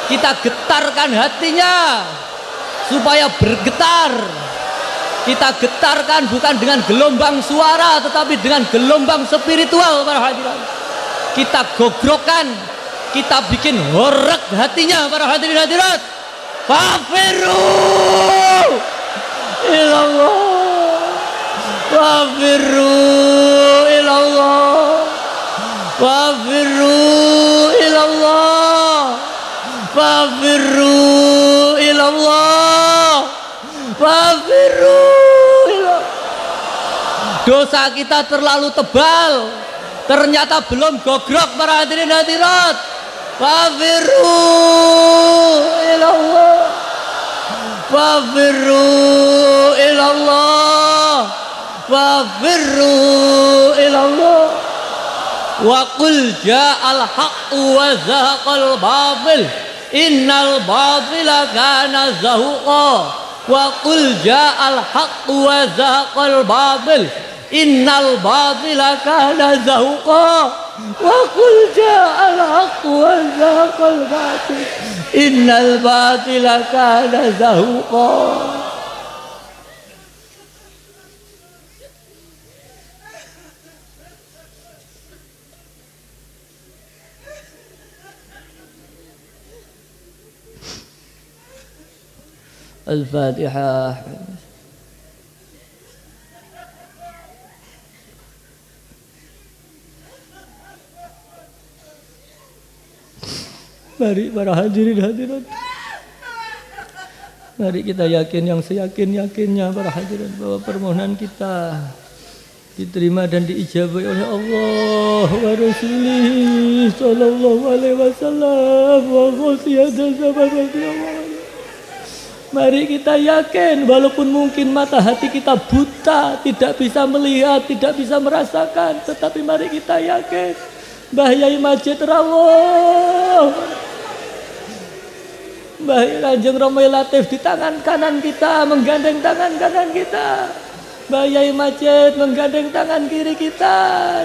Kita getarkan hatinya supaya bergetar. Kita getarkan bukan dengan gelombang suara, tetapi dengan gelombang spiritual para hadirin. Kita gogrokkan, kita bikin horeg hatinya para hadirin hadirat. Fafiru ilallah. Wafirru ilallah. Wafirru ilallah. Wafirru ilallah. Wafirru ilallah. Dosa kita terlalu tebal, ternyata belum gogrok para hadirin hadirat. Wafirru ilallah. Wafirru ilallah. Wafirru ilallah. Wa qul ja'al haqqu wa zahaqal batil innal batila kana zahuqa. Wa qul ja'al haqqu wa zahaqal batil innal batila kana zahuqa. Wa qul ja'al haqqu wa zahaqal batil innal batila kana zahuqa. Al-Fatihah. Mari para hadirin hadirat, mari kita yakin yang seyakin-yakinnya para hadirin bahwa permohonan kita diterima dan diijabai oleh Allah wa Rasulih sallallahu alaihi wasallam wa qasiyada sababati. Mari kita yakin walaupun mungkin mata hati kita buta, tidak bisa melihat, tidak bisa merasakan, tetapi mari kita yakin Mbah Yai Majid rawuh, Mbah Kanjeng Romoy Latif di tangan kanan kita, menggandeng tangan kanan kita. Mbah Yai Majid menggandeng tangan kiri kita,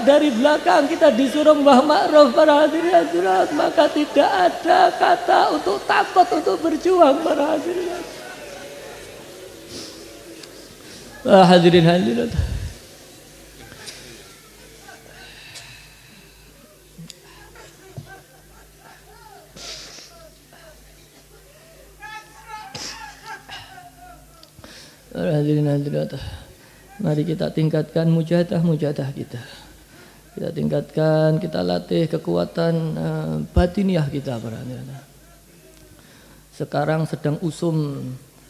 dari belakang kita disuruh Mbah Ma'ruf para hadirin hadirat, maka tidak ada kata untuk takut untuk berjuang para hadirin hadirin hadirat. Hadirin hadirat, mari kita tingkatkan mujahadah kita. Kita tingkatkan, kita latih kekuatan batiniah kita para hadirin. Sekarang sedang usum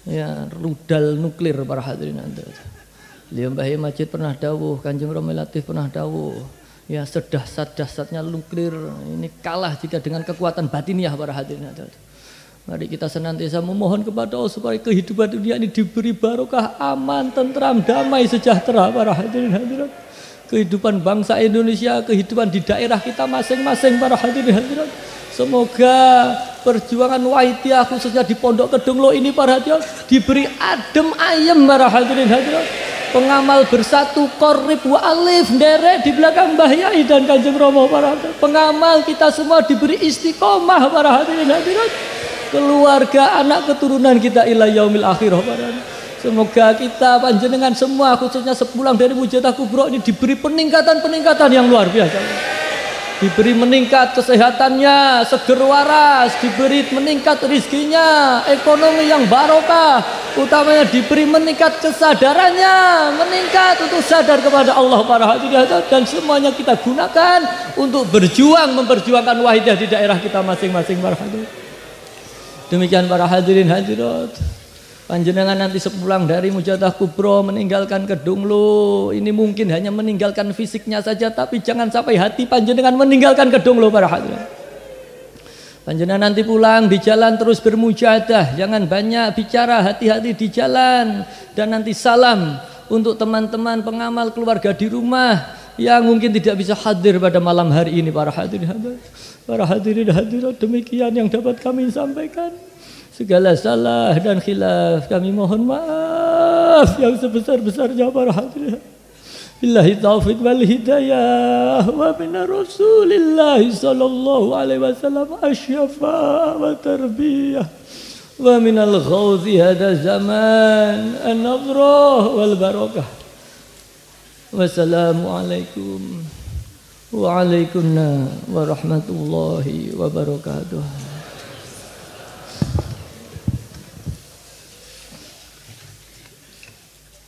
ya rudal nuklir para hadirin hadirat. Beliau Mbah Yai Majid pernah dawuh, Kanjeng Romoy Latif pernah dawuh, ya sedahsat-dahsatnya nuklir ini kalah jika dengan kekuatan batiniah para hadirin hadirat. Mari kita senantiasa memohon kepada Allah supaya kehidupan dunia ini diberi barokah, aman, tentram, damai, sejahtera para hadirin hadirat. Kehidupan bangsa Indonesia, kehidupan di daerah kita masing-masing para hadirin hadirat. Semoga perjuangan Wahidiyah khususnya di Pondok Kedunglo ini para hadirin diberi adem ayem para hadirin hadirat. Pengamal bersatu korib wa alif derek di belakang Mbah Yai dan Kanjeng Romo para hadirin. Pengamal kita semua diberi istiqomah para hadirin hadirat. Keluarga anak keturunan kita ila yaumil akhirah para hadirin. Semoga kita panjenengan semua khususnya sepulang dari Mujahadah Kubro ini diberi peningkatan yang luar biasa. Diberi meningkat kesehatannya, seger waras, diberi meningkat rizkinya, ekonomi yang barokah, utamanya diberi meningkat kesadarannya, meningkat untuk sadar kepada Allah para hadirin dan semuanya kita gunakan untuk berjuang memperjuangkan Wahidiyah di daerah kita masing-masing para hadirin. Demikian para hadirin hadirat. Panjenengan nanti sepulang dari Mujahadah Kubro meninggalkan Kedunglo, ini mungkin hanya meninggalkan fisiknya saja, tapi jangan sampai hati panjenengan meninggalkan Kedunglo para hadirin. Panjenengan nanti pulang di jalan terus bermujahadah, jangan banyak bicara, hati-hati di jalan. Dan nanti salam untuk teman-teman pengamal keluarga di rumah yang mungkin tidak bisa hadir pada malam hari ini para hadirin hadirat. Para hadirin hadirat, demikian yang dapat kami sampaikan. Segala salah dan khilaf kami mohon maaf yang sebesar-besarnya para hadirin. Billahi taufiq wal hidayah wa min Rasulillah sallallahu alaihi wasallam asyafa wa tarbiyah wa min al-ghawzi hada zaman an-nadrah wal barakah. Wassalamualaikum wa alaikumussalam warahmatullahi wabarakatuh.